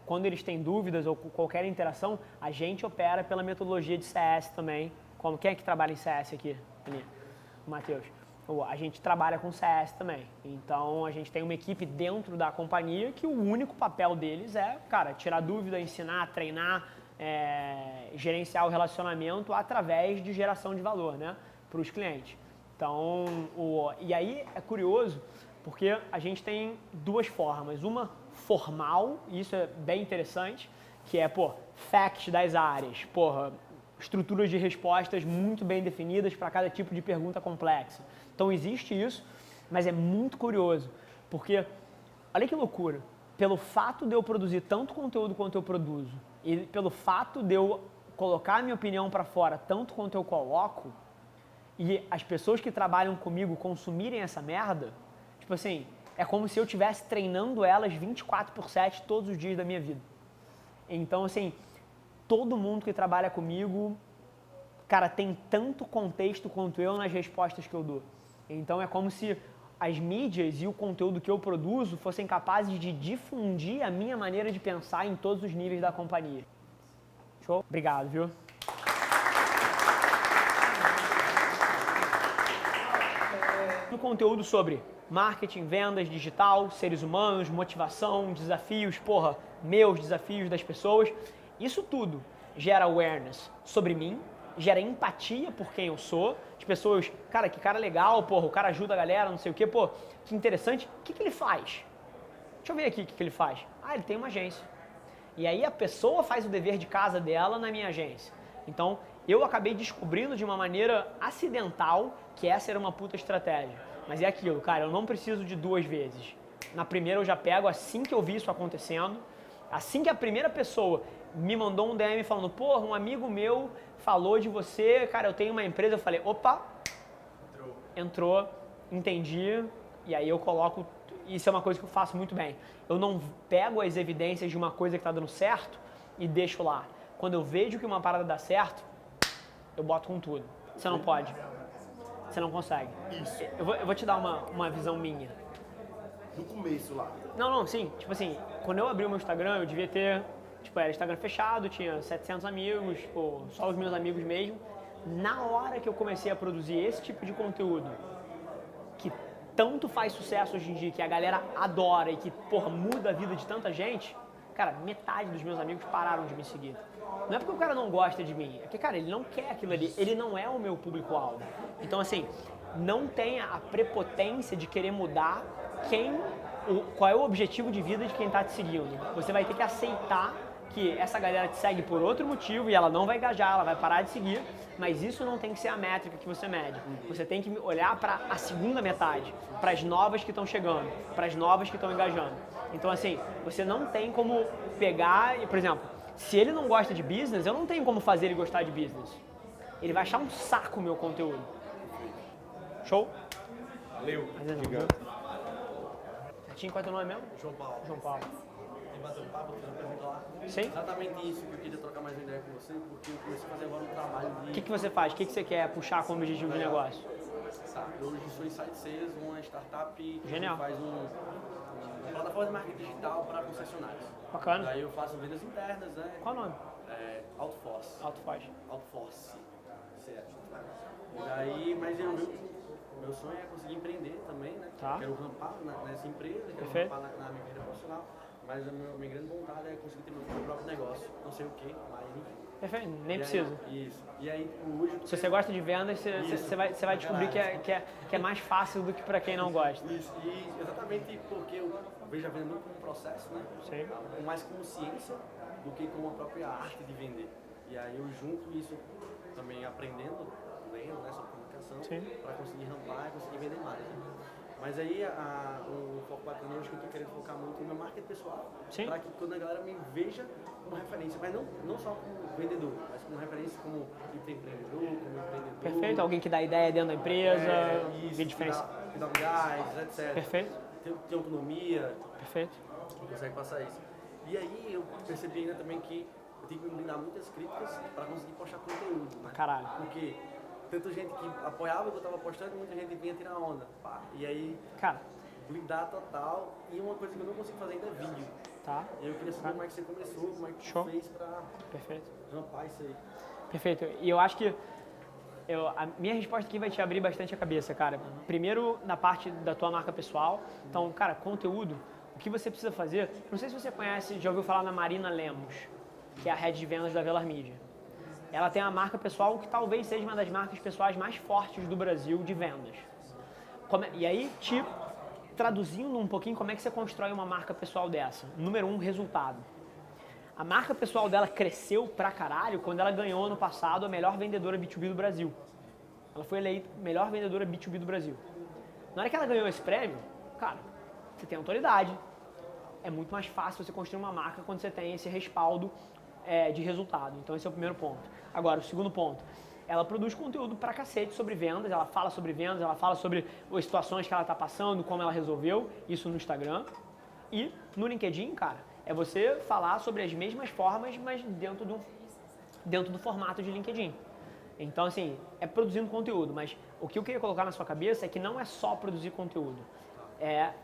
quando eles têm dúvidas ou qualquer interação, a gente opera pela metodologia de CS também. Quem é que trabalha em CS aqui? Ali, o Matheus. A gente trabalha com CS também. Então, a gente tem uma equipe dentro da companhia que o único papel deles é, cara, tirar dúvida, ensinar, treinar, gerenciar o relacionamento através de geração de valor, né, para os clientes. Então, e aí é curioso, porque a gente tem duas formas. Uma formal, e isso é bem interessante, que é, facts das áreas, estruturas de respostas muito bem definidas para cada tipo de pergunta complexa. Então, existe isso, mas é muito curioso, porque, olha que loucura, pelo fato de eu produzir tanto conteúdo quanto eu produzo, e pelo fato de eu colocar a minha opinião para fora tanto quanto eu coloco, e as pessoas que trabalham comigo consumirem essa merda, tipo assim, é como se eu estivesse treinando elas 24/7 todos os dias da minha vida. Então, assim, todo mundo que trabalha comigo, cara, tem tanto contexto quanto eu nas respostas que eu dou. Então, é como se as mídias e o conteúdo que eu produzo fossem capazes de difundir a minha maneira de pensar em todos os níveis da companhia. Show? Obrigado, viu? Um conteúdo sobre marketing, vendas, digital, seres humanos, motivação, desafios, meus desafios das pessoas. Isso tudo gera awareness sobre mim, gera empatia por quem eu sou, as pessoas, cara, que cara legal, o cara ajuda a galera, não sei o quê, que interessante. O que ele faz? Deixa eu ver aqui o que ele faz. Ele tem uma agência. E aí a pessoa faz o dever de casa dela na minha agência. Então, eu acabei descobrindo de uma maneira acidental que essa era uma puta estratégia. Mas é aquilo, cara, eu não preciso de 2 vezes. Na primeira eu já pego assim que eu vi isso acontecendo, assim que a primeira pessoa me mandou um DM falando, um amigo meu falou de você, cara, eu tenho uma empresa, eu falei, opa, entrou, entendi, e aí eu coloco, isso é uma coisa que eu faço muito bem. Eu não pego as evidências de uma coisa que está dando certo e deixo lá. Quando eu vejo que uma parada dá certo, eu boto com tudo. Você não pode. Você não consegue. Isso. Eu vou te dar uma visão minha. No começo lá. Não, sim. Tipo assim, quando eu abri o meu Instagram, eu devia ter, era Instagram fechado, tinha 700 amigos, só os meus amigos mesmo. Na hora que eu comecei a produzir esse tipo de conteúdo, que tanto faz sucesso hoje em dia, que a galera adora e que, muda a vida de tanta gente, cara, metade dos meus amigos pararam de me seguir. Não é porque o cara não gosta de mim, é que, cara, ele não quer aquilo ali, ele não é o meu público-alvo. Então, assim, não tenha a prepotência de querer mudar qual é o objetivo de vida de quem está te seguindo. Você vai ter que aceitar que essa galera te segue por outro motivo e ela não vai engajar, ela vai parar de seguir, mas isso não tem que ser a métrica que você mede. Você tem que olhar para a segunda metade, para as novas que estão chegando, para as novas que estão engajando. Então, assim, você não tem como pegar e, por exemplo, se ele não gosta de business, eu não tenho como fazer ele gostar de business. Ele vai achar um saco o meu conteúdo. Show? Valeu. Certinho, qual é o teu nome mesmo? João Paulo. João Paulo. Tem bater um papo, fiz uma pergunta lá. Sim? Exatamente isso que eu queria trocar mais uma ideia com você, porque eu comecei a fazer agora um trabalho de... O que você faz? O que você quer puxar como objetivo de negócio? Tá, eu hoje sou Insight Sales, uma startup Genial. que faz uma plataforma de marketing digital para concessionários. Bacana. Daí eu faço vendas internas, né? Qual o nome? Outforce. Outforce. Certo. E daí, mas meu sonho é conseguir empreender também, né? Tá. Quero rampar nessa empresa, quero Perfeito. rampar na minha carreira profissional, mas a minha grande vontade é conseguir ter meu próprio negócio. Não sei o que, mas enfim. Perfeito, nem E precisa. Aí, isso. E aí, hoje... Se você gosta de vendas, você vai descobrir que é mais fácil do que para quem não gosta. Isso, e exatamente porque eu vejo a venda muito como um processo, né? Sim. Mais como ciência do que como a própria arte de vender. E aí eu junto isso também aprendendo, lendo, né, sobre comunicação, comunicação Sim. para conseguir rampar e conseguir vender mais. Né? Mas aí o foco bacana hoje que eu estou querendo focar muito no meu marketing pessoal, Sim. para que quando a galera me veja como referência, mas não só como vendedor, mas como referência como empreendedor, como empreendedor. Perfeito, alguém que dá ideia dentro da empresa, vê diferença. Que dá um gás, etc. Perfeito, Tem autonomia, perfeito. consegue passar isso. E aí eu percebi ainda também que eu tenho que me blindar muitas críticas para conseguir postar conteúdo, né? Caralho. Porque tanta gente que apoiava o que eu estava postando e muita gente vinha tirar onda. Pá. E aí, Cara, blindar total. E uma coisa que eu não consigo fazer ainda é vídeo. tá, E eu queria saber como é que você começou, como é que Show. você fez para perfeito. rampar isso aí. Perfeito. E eu acho que a minha resposta aqui vai te abrir bastante a cabeça, cara. Primeiro, na parte da tua marca pessoal. Então, cara, conteúdo, o que você precisa fazer... Não sei se você conhece, já ouviu falar na Marina Lemos, que é a head de vendas da Velar Media. Ela tem uma marca pessoal que talvez seja uma das marcas pessoais mais fortes do Brasil de vendas. E aí, traduzindo um pouquinho como é que você constrói uma marca pessoal dessa. Número 1, resultado. A marca pessoal dela cresceu pra caralho quando ela ganhou ano passado a melhor vendedora B2B do Brasil. Ela foi eleita melhor vendedora B2B do Brasil. Na hora que ela ganhou esse prêmio, cara, você tem autoridade. É muito mais fácil você construir uma marca quando você tem esse respaldo de resultado. Então esse é o primeiro ponto. Agora, o segundo ponto. Ela produz conteúdo pra cacete sobre vendas, ela fala sobre vendas, ela fala sobre as situações que ela tá passando, como ela resolveu, isso no Instagram. E no LinkedIn, cara, é você falar sobre as mesmas formas, mas dentro do formato de LinkedIn. Então, assim, é produzindo conteúdo, mas o que eu queria colocar na sua cabeça é que não é só produzir conteúdo.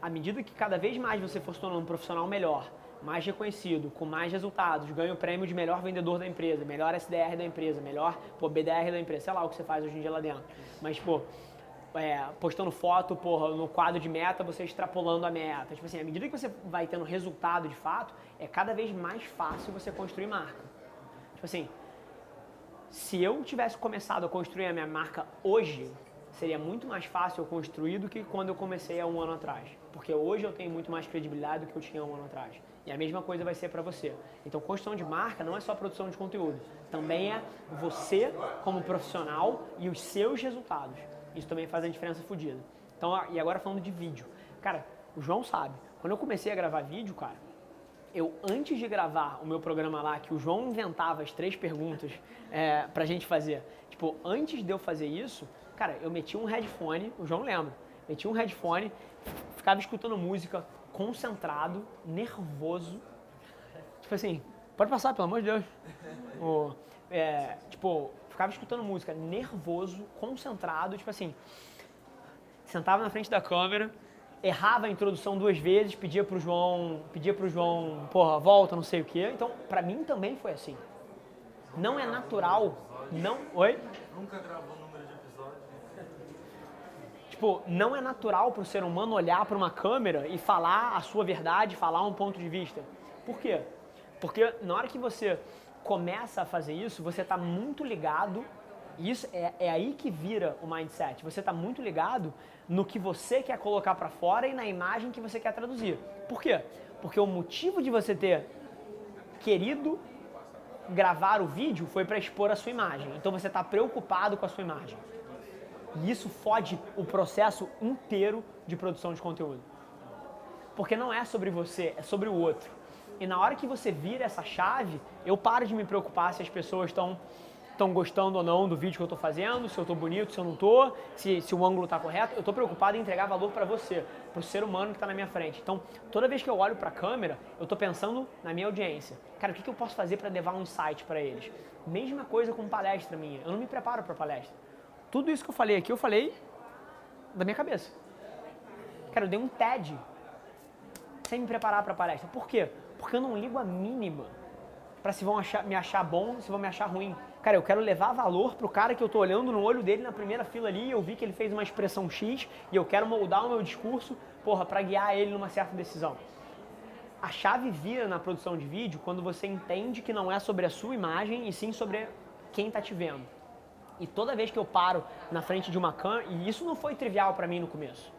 À medida que cada vez mais você for se tornando um profissional melhor, mais reconhecido, com mais resultados, ganha o prêmio de melhor vendedor da empresa, melhor SDR da empresa, melhor BDR da empresa, sei lá o que você faz hoje em dia lá dentro. Mas, postando foto, no quadro de meta, você extrapolando a meta. Tipo assim, à medida que você vai tendo resultado de fato, é cada vez mais fácil você construir marca. Tipo assim, se eu tivesse começado a construir a minha marca hoje, seria muito mais fácil eu construir do que quando eu comecei há um ano atrás. Porque hoje eu tenho muito mais credibilidade do que eu tinha um ano atrás. E a mesma coisa vai ser para você. Então, construção de marca não é só produção de conteúdo. Também é você como profissional e os seus resultados. Isso também faz a diferença fodida. Então, e agora falando de vídeo. Cara, o João sabe. Quando eu comecei a gravar vídeo, cara, antes de gravar o meu programa lá, que o João inventava as 3 perguntas pra gente fazer. Tipo, antes de eu fazer isso, cara, eu meti um headphone, o João lembra, meti um headphone, ficava escutando música, concentrado, nervoso. Tipo assim, pode passar, pelo amor de Deus. Ficava escutando música, nervoso, concentrado, tipo assim, sentava na frente da câmera, errava a introdução 2 vezes, pedia pro João, volta, não sei o quê. Então, pra mim também foi assim. Não é natural, Oi? Nunca gravou número de episódio. Tipo, não é natural pro ser humano olhar pra uma câmera e falar a sua verdade, falar um ponto de vista. Por quê? Porque na hora que você começa a fazer isso, você tá muito ligado, e isso é aí que vira o mindset. Você tá muito ligado no que você quer colocar pra fora e na imagem que você quer traduzir. Por quê? Porque o motivo de você ter querido gravar o vídeo foi para expor a sua imagem. Então você está preocupado com a sua imagem. E isso fode o processo inteiro de produção de conteúdo. Porque não é sobre você, é sobre o outro. E na hora que você vira essa chave, eu paro de me preocupar se as pessoas estão gostando ou não do vídeo que eu estou fazendo, se eu estou bonito, se eu não estou, se o ângulo está correto. Eu estou preocupado em entregar valor para você, para o ser humano que está na minha frente. Então, toda vez que eu olho para a câmera, eu estou pensando na minha audiência. Cara, o que eu posso fazer para levar um insight para eles? Mesma coisa com palestra minha. Eu não me preparo para palestra. Tudo isso que eu falei aqui, eu falei da minha cabeça. Cara, eu dei um TED sem me preparar para palestra. Por quê? Porque eu não ligo a mínima para se vão me achar bom, se vão me achar ruim. Cara, eu quero levar valor pro cara que eu tô olhando no olho dele na primeira fila ali, eu vi que ele fez uma expressão X e eu quero moldar o meu discurso, pra guiar ele numa certa decisão. A chave vira na produção de vídeo quando você entende que não é sobre a sua imagem e sim sobre quem tá te vendo. E toda vez que eu paro na frente de uma câmera, e isso não foi trivial pra mim no começo.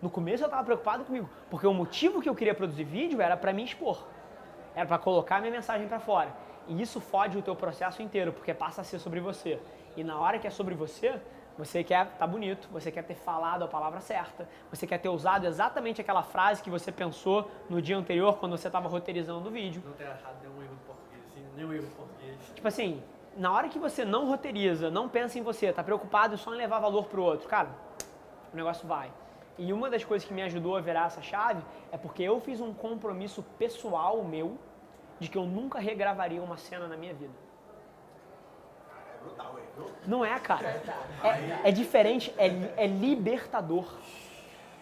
No começo eu tava preocupado comigo, porque o motivo que eu queria produzir vídeo era pra me expor. Era pra colocar minha mensagem pra fora. E isso fode o teu processo inteiro, porque passa a ser sobre você. E na hora que é sobre você, Você quer estar bonito, você quer ter falado a palavra certa, você quer ter usado exatamente aquela frase que você pensou no dia anterior quando você estava roteirizando o vídeo. Não ter achado nenhum erro de português, assim, nenhum erro de português. Tipo assim, na hora que você não roteiriza, não pensa em você, tá preocupado só em levar valor pro outro, cara, o negócio vai. E uma das coisas que me ajudou a virar essa chave é porque eu fiz um compromisso pessoal meu de que eu nunca regravaria uma cena na minha vida. Não é, cara. É diferente, é libertador.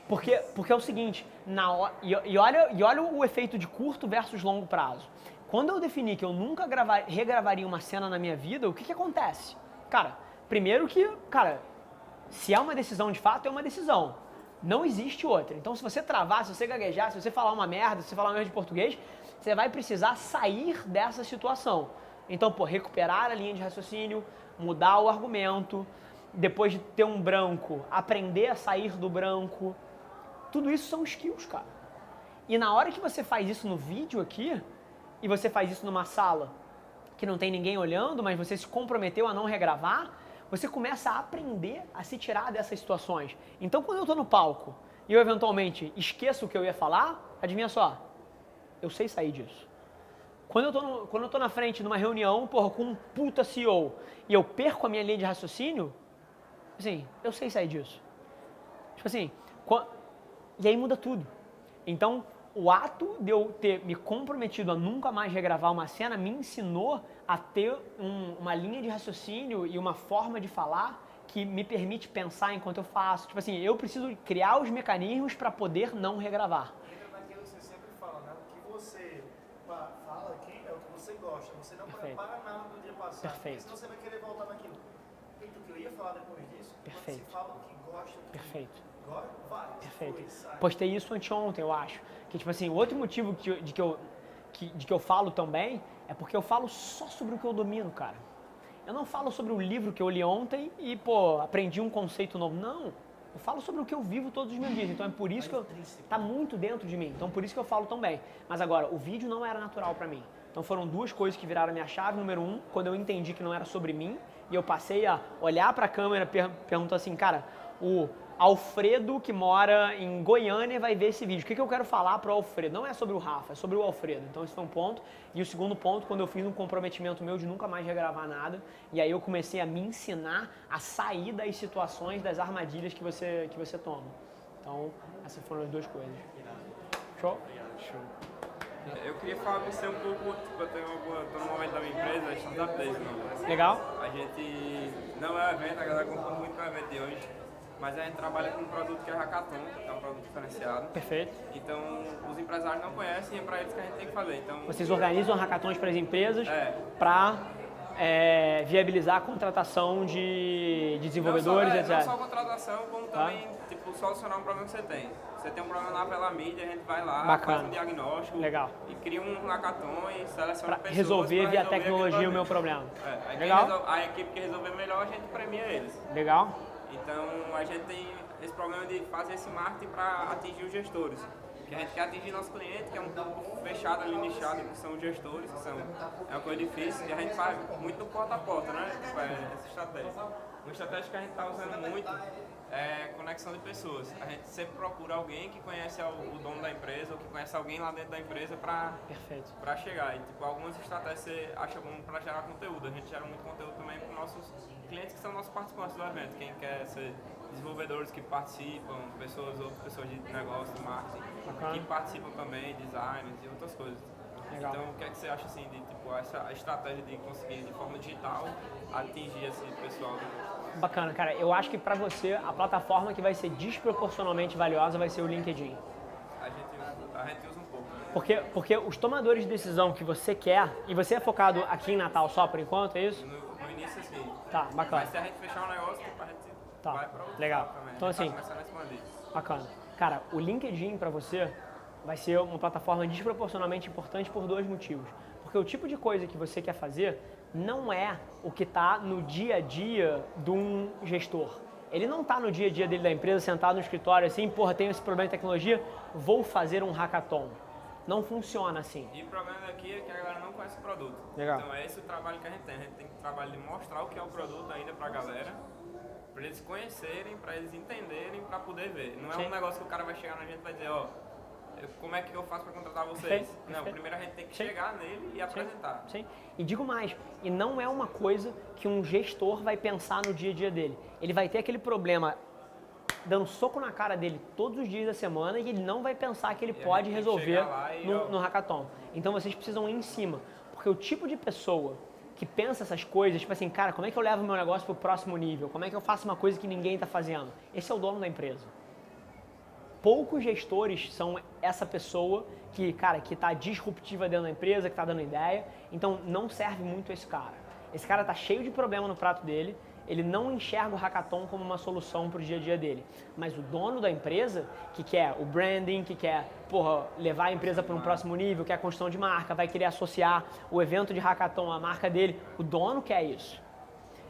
Porque é o seguinte, olha o efeito de curto versus longo prazo. Quando eu defini que eu nunca regravaria uma cena na minha vida, o que acontece? Cara, primeiro que, se é uma decisão de fato, é uma decisão. Não existe outra. Então, se você travar, se você gaguejar, se você falar uma merda, se você falar uma merda de português, você vai precisar sair dessa situação. Então, recuperar a linha de raciocínio, mudar o argumento, depois de ter um branco, aprender a sair do branco. Tudo isso são skills, cara. E na hora que você faz isso no vídeo aqui, e você faz isso numa sala que não tem ninguém olhando, mas você se comprometeu a não regravar, você começa a aprender a se tirar dessas situações. Então, quando eu tô no palco e eu eventualmente esqueço o que eu ia falar, adivinha só, eu sei sair disso. Quando eu tô na frente numa reunião, com um puta CEO, e eu perco a minha linha de raciocínio, assim, eu sei sair disso. Tipo assim, e aí muda tudo. Então, o ato de eu ter me comprometido a nunca mais regravar uma cena me ensinou a ter uma linha de raciocínio e uma forma de falar que me permite pensar enquanto eu faço. Tipo assim, eu preciso criar os mecanismos para poder não regravar. Entra naquilo que você sempre fala, né? O que você fala aqui é o que você gosta. Você não prepara nada do dia passado. Perfeito. Senão você vai querer voltar naquilo. Eita, o que eu ia falar depois disso? Perfeito. Quando você fala o que gosta, o que Perfeito. gosta, vai. Perfeito. Foi, sai. Postei isso anteontem, eu acho. Que, tipo assim, outro motivo de que eu falo também é porque eu falo só sobre o que eu domino, cara. Eu não falo sobre o livro que eu li ontem e, aprendi um conceito novo. Não. Eu falo sobre o que eu vivo todos os meus dias. Então é por isso que tá muito dentro de mim. Então por isso que eu falo também. Mas agora, o vídeo não era natural pra mim. Então foram duas coisas que viraram a minha chave. Número um, quando eu entendi que não era sobre mim e eu passei a olhar pra câmera e perguntar assim, cara, o Alfredo que mora em Goiânia vai ver esse vídeo. O que eu quero falar pro Alfredo? Não é sobre o Rafa, é sobre o Alfredo. Então esse foi um ponto. E o segundo ponto, quando eu fiz um comprometimento meu de nunca mais regravar nada, e aí eu comecei a me ensinar a sair das situações, das armadilhas que você toma. Então, essas foram as duas coisas. Show? Show. Eu queria falar com você um pouco, tipo, tô no momento da minha empresa, a Startup Days, não. Legal? A gente não é um evento, a galera confunde muito com o evento de hoje, mas a gente trabalha com um produto que é Hackathon, que é um produto diferenciado. Perfeito. Então, os empresários não conhecem e é para eles que a gente tem que fazer. Então, Vocês organizam hackathons para as empresas É. para viabilizar a contratação de desenvolvedores, etc. não só contratação, como também tipo, solucionar um problema que você tem. Você tem um problema lá pela mídia, a gente vai lá, Bacana. faz um diagnóstico Legal. e cria um hackathon e seleciona Para pessoas resolver pra via resolver tecnologia aquele o meu problema. Aí Legal? a equipe que resolver melhor, a gente premia eles. Legal? Então a gente tem esse problema de fazer esse marketing para atingir os gestores. Que a gente quer atingir nosso cliente, que é um público fechado ali, nichado, que são os gestores, é uma coisa difícil, e a gente faz muito no porta a porta, né? Tipo, essa estratégia. Uma estratégia que a gente está usando muito é conexão de pessoas. A gente sempre procura alguém que conhece o dono da empresa, ou que conhece alguém lá dentro da empresa Perfeito. para chegar. E tipo, algumas estratégias você acha bom para gerar conteúdo. A gente gera muito conteúdo também para os nossos clientes, que são nossos participantes do evento. Quem quer ser desenvolvedores que participam, outras pessoas de negócio, de marketing, Bacana. que participam também, designers e outras coisas. Legal. Então, o que é que você acha assim de tipo essa estratégia de conseguir de forma digital atingir esse pessoal? Bacana, cara. Eu acho que para você a plataforma que vai ser desproporcionalmente valiosa vai ser o LinkedIn. A gente usa um pouco. Né? Porque os tomadores de decisão que você quer, e você é focado aqui em Natal só por enquanto, é isso? No início assim. Tá, bacana. Mas se a gente fechar um negócio, tipo, a gente Tá, vai para outro legal. lado também. Então, A gente assim, tá começando a expandir. Bacana. Cara, o LinkedIn para você vai ser uma plataforma desproporcionalmente importante por dois motivos. Porque o tipo de coisa que você quer fazer não é o que está no dia a dia de um gestor. Ele não está no dia a dia dele da empresa, sentado no escritório assim, tenho esse problema de tecnologia, vou fazer um hackathon. Não funciona assim. E o problema daqui é que a galera não conhece o produto. Legal. Então é esse o trabalho que a gente tem. A gente tem que trabalhar de mostrar o que é o produto ainda para a galera. Pra eles conhecerem, pra eles entenderem, pra poder ver. Não é Sim. um negócio que o cara vai chegar na gente e vai dizer, ó, como é que eu faço pra contratar vocês? Perfeito, Não, perfeito. primeiro a gente tem que Sim. chegar nele e apresentar. Sim. E digo mais, e não é uma coisa que um gestor vai pensar no dia a dia dele. Ele vai ter aquele problema dando soco na cara dele todos os dias da semana e ele não vai pensar que ele E a pode gente tem que resolver chegar lá e, ó, no hackathon. Então vocês precisam ir em cima, porque o tipo de pessoa que pensa essas coisas, tipo assim, cara, como é que eu levo o meu negócio pro próximo nível? Como é que eu faço uma coisa que ninguém está fazendo? Esse é o dono da empresa. Poucos gestores são essa pessoa que, cara, que está disruptiva dentro da empresa, que está dando ideia. Então, não serve muito esse cara. Esse cara está cheio de problema no prato dele. Ele não enxerga o hackathon como uma solução para o dia a dia dele. Mas o dono da empresa, que quer o branding, que quer, levar a empresa para um próximo nível, quer a construção de marca, vai querer associar o evento de hackathon à marca dele, o dono quer isso.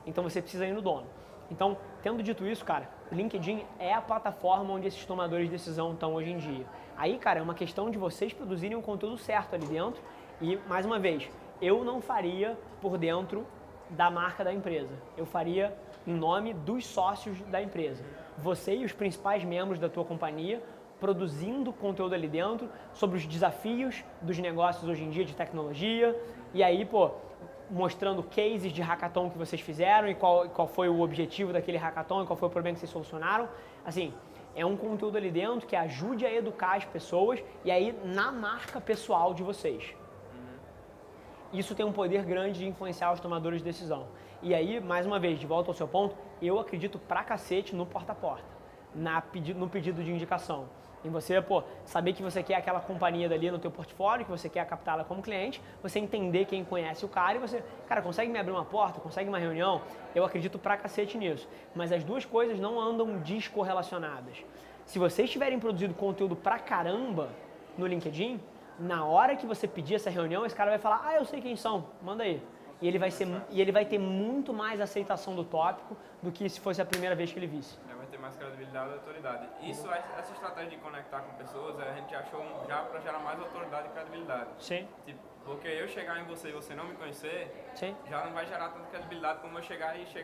Então, você precisa ir no dono. Então, tendo dito isso, cara, o LinkedIn é a plataforma onde esses tomadores de decisão estão hoje em dia. Aí, cara, é uma questão de vocês produzirem um conteúdo certo ali dentro e, mais uma vez, eu não faria por dentro da marca da empresa. Eu faria em nome dos sócios da empresa. Você e os principais membros da tua companhia produzindo conteúdo ali dentro sobre os desafios dos negócios hoje em dia de tecnologia e aí, mostrando cases de hackathon que vocês fizeram e qual foi o objetivo daquele hackathon e qual foi o problema que vocês solucionaram. Assim, é um conteúdo ali dentro que ajude a educar as pessoas e aí na marca pessoal de vocês. Isso tem um poder grande de influenciar os tomadores de decisão. E aí, mais uma vez, de volta ao seu ponto, eu acredito pra cacete no porta a porta, no pedido de indicação. Em você, saber que você quer aquela companhia dali no teu portfólio, que você quer captá-la como cliente, você entender quem conhece o cara e você, cara, consegue me abrir uma porta, consegue uma reunião? Eu acredito pra cacete nisso. Mas as duas coisas não andam descorrelacionadas. Se vocês tiverem produzido conteúdo pra caramba no LinkedIn, na hora que você pedir essa reunião, esse cara vai falar, eu sei quem são, manda aí. E ele vai ter muito mais aceitação do tópico do que se fosse a primeira vez que ele visse. Vai ter mais credibilidade e autoridade. Isso, essa estratégia de conectar com pessoas, a gente achou já para gerar mais autoridade e credibilidade. Sim. Tipo, porque eu chegar em você e você não me conhecer, Sim. já não vai gerar tanta credibilidade como eu chegar, esse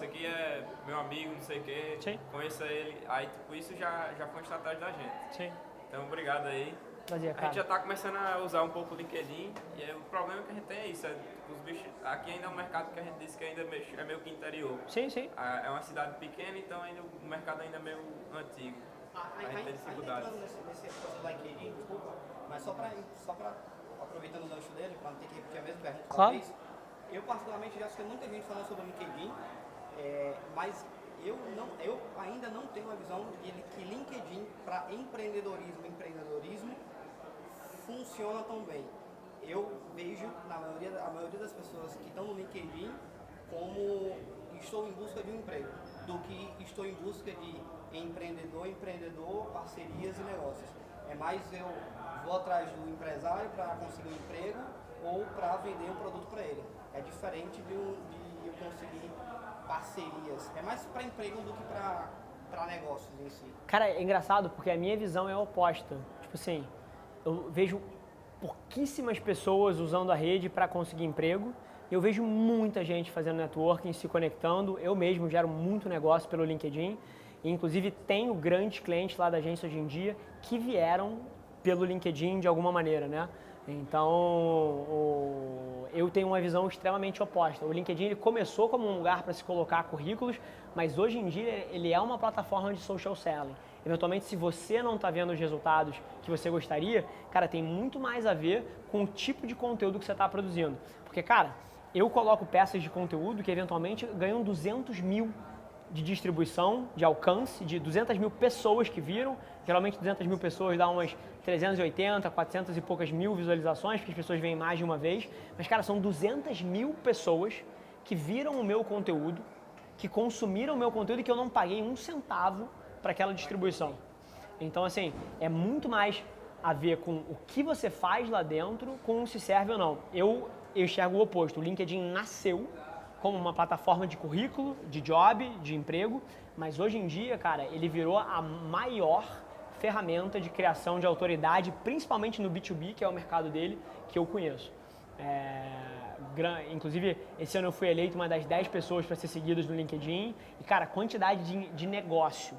aqui é meu amigo, não sei o quê, Sim. conheça ele. Aí, tipo, isso já foi uma estratégia da gente. Sim. Então, obrigado aí. Prazer, A cara. gente já está começando a usar um pouco o LinkedIn e aí, o problema que a gente tem é isso, os bichos, aqui ainda é um mercado que a gente disse que ainda é meio que interior. Sim, sim. É uma cidade pequena, então ainda o mercado ainda é meio antigo. A gente tem dificuldade. Ainda entrando nesse processo do LinkedIn, desculpa, mas só para aproveitando o gancho dele, para não ter que repetir a mesma pergunta Claro. uma vez, eu particularmente já escutei muita gente falando sobre o LinkedIn, mas eu ainda não tenho a visão de que LinkedIn para empreendedorismo funciona tão bem. Eu vejo a maioria das pessoas que estão no LinkedIn como estou em busca de um emprego, do que estou em busca de empreendedor, parcerias e negócios. É mais eu vou atrás do empresário para conseguir um emprego ou para vender um produto para ele. É diferente de eu conseguir parcerias. É mais para emprego do que para negócios em si. Cara, é engraçado porque a minha visão é oposta. Tipo assim, eu vejo pouquíssimas pessoas usando a rede para conseguir emprego. Eu vejo muita gente fazendo networking, se conectando. Eu mesmo gero muito negócio pelo LinkedIn. E, inclusive, tenho grandes clientes lá da agência hoje em dia que vieram pelo LinkedIn de alguma maneira, né? Então, eu tenho uma visão extremamente oposta. O LinkedIn ele começou como um lugar para se colocar currículos, mas hoje em dia ele é uma plataforma de social selling. Eventualmente, se você não está vendo os resultados que você gostaria, cara, tem muito mais a ver com o tipo de conteúdo que você está produzindo. Porque, cara, eu coloco peças de conteúdo que eventualmente ganham 200 mil de distribuição, de alcance, de 200 mil pessoas que viram. Geralmente 200 mil pessoas dá umas 380, 400 e poucas mil visualizações, porque as pessoas veem mais de uma vez. Mas, cara, são 200 mil pessoas que viram o meu conteúdo, que consumiram o meu conteúdo e que eu não paguei um centavo para aquela distribuição. Então, assim, é muito mais a ver com o que você faz lá dentro, com se serve ou não. Eu enxergo o oposto. O LinkedIn nasceu como uma plataforma de currículo, de job, de emprego, mas hoje em dia, cara, ele virou a maior ferramenta de criação de autoridade, principalmente no B2B, que é o mercado dele, que eu conheço. Inclusive, esse ano eu fui eleito uma das 10 pessoas para ser seguidas no LinkedIn. E, cara, a quantidade de negócio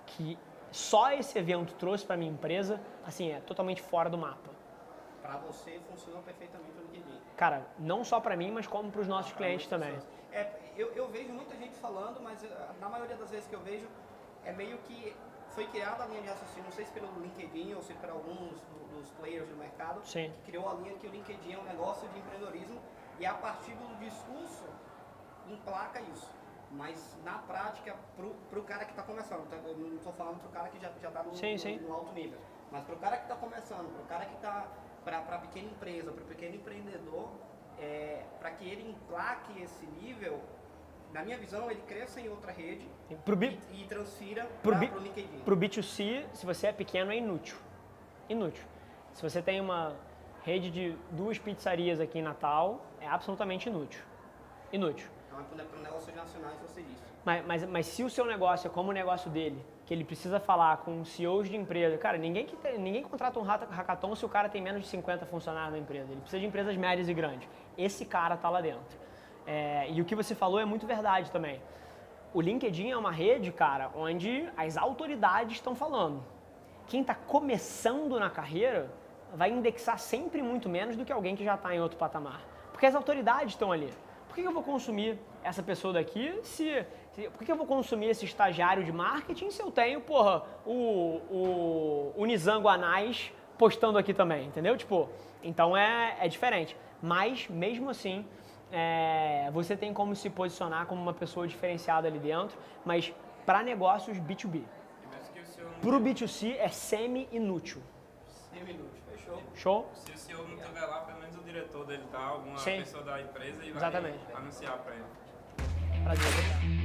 que só esse evento trouxe para minha empresa, assim, é totalmente fora do mapa. Para você, funcionou perfeitamente o LinkedIn. Cara, não só para mim, mas como para os nossos clientes também. Eu vejo muita gente falando, mas na maioria das vezes que eu vejo, é meio que foi criada a linha de raciocínio, não sei se pelo LinkedIn ou se por alguns dos players do mercado, Sim. que criou a linha que o LinkedIn é um negócio de empreendedorismo e a partir do discurso emplaca isso. Mas na prática, pro cara que está começando, eu não estou falando pro cara que já está no alto nível, mas pro cara que está começando, pro cara que está para pequena empresa, para o pequeno empreendedor, para que ele emplaque esse nível, na minha visão, ele cresça em outra rede e transfira para o LinkedIn. Para o B2C, se você é pequeno, é inútil. Inútil. Se você tem uma rede de 2 pizzarias aqui em Natal, é absolutamente inútil. Inútil. Então, para negócios nacionais, você disse. Mas se o seu negócio é como o negócio dele, que ele precisa falar com CEOs de empresa, cara, ninguém contrata um hackathon se o cara tem menos de 50 funcionários na empresa. Ele precisa de empresas médias e grandes. Esse cara tá lá dentro. E o que você falou é muito verdade também. O LinkedIn é uma rede, cara, onde as autoridades estão falando. Quem está começando na carreira vai indexar sempre muito menos do que alguém que já está em outro patamar. Porque as autoridades estão ali. Por que eu vou consumir essa pessoa daqui por que eu vou consumir esse estagiário de marketing se eu tenho, o Nizango Anais postando aqui também, entendeu? Então é diferente. Mas, mesmo assim, você tem como se posicionar como uma pessoa diferenciada ali dentro, mas para negócios B2B. Para o B2C é semi-inútil. Semi-inútil, fechou. Show? Se o CEO não estiver lá, pelo menos o diretor dele tá, alguma Sim. pessoa da empresa e vai Exatamente. anunciar para ele. Prazer.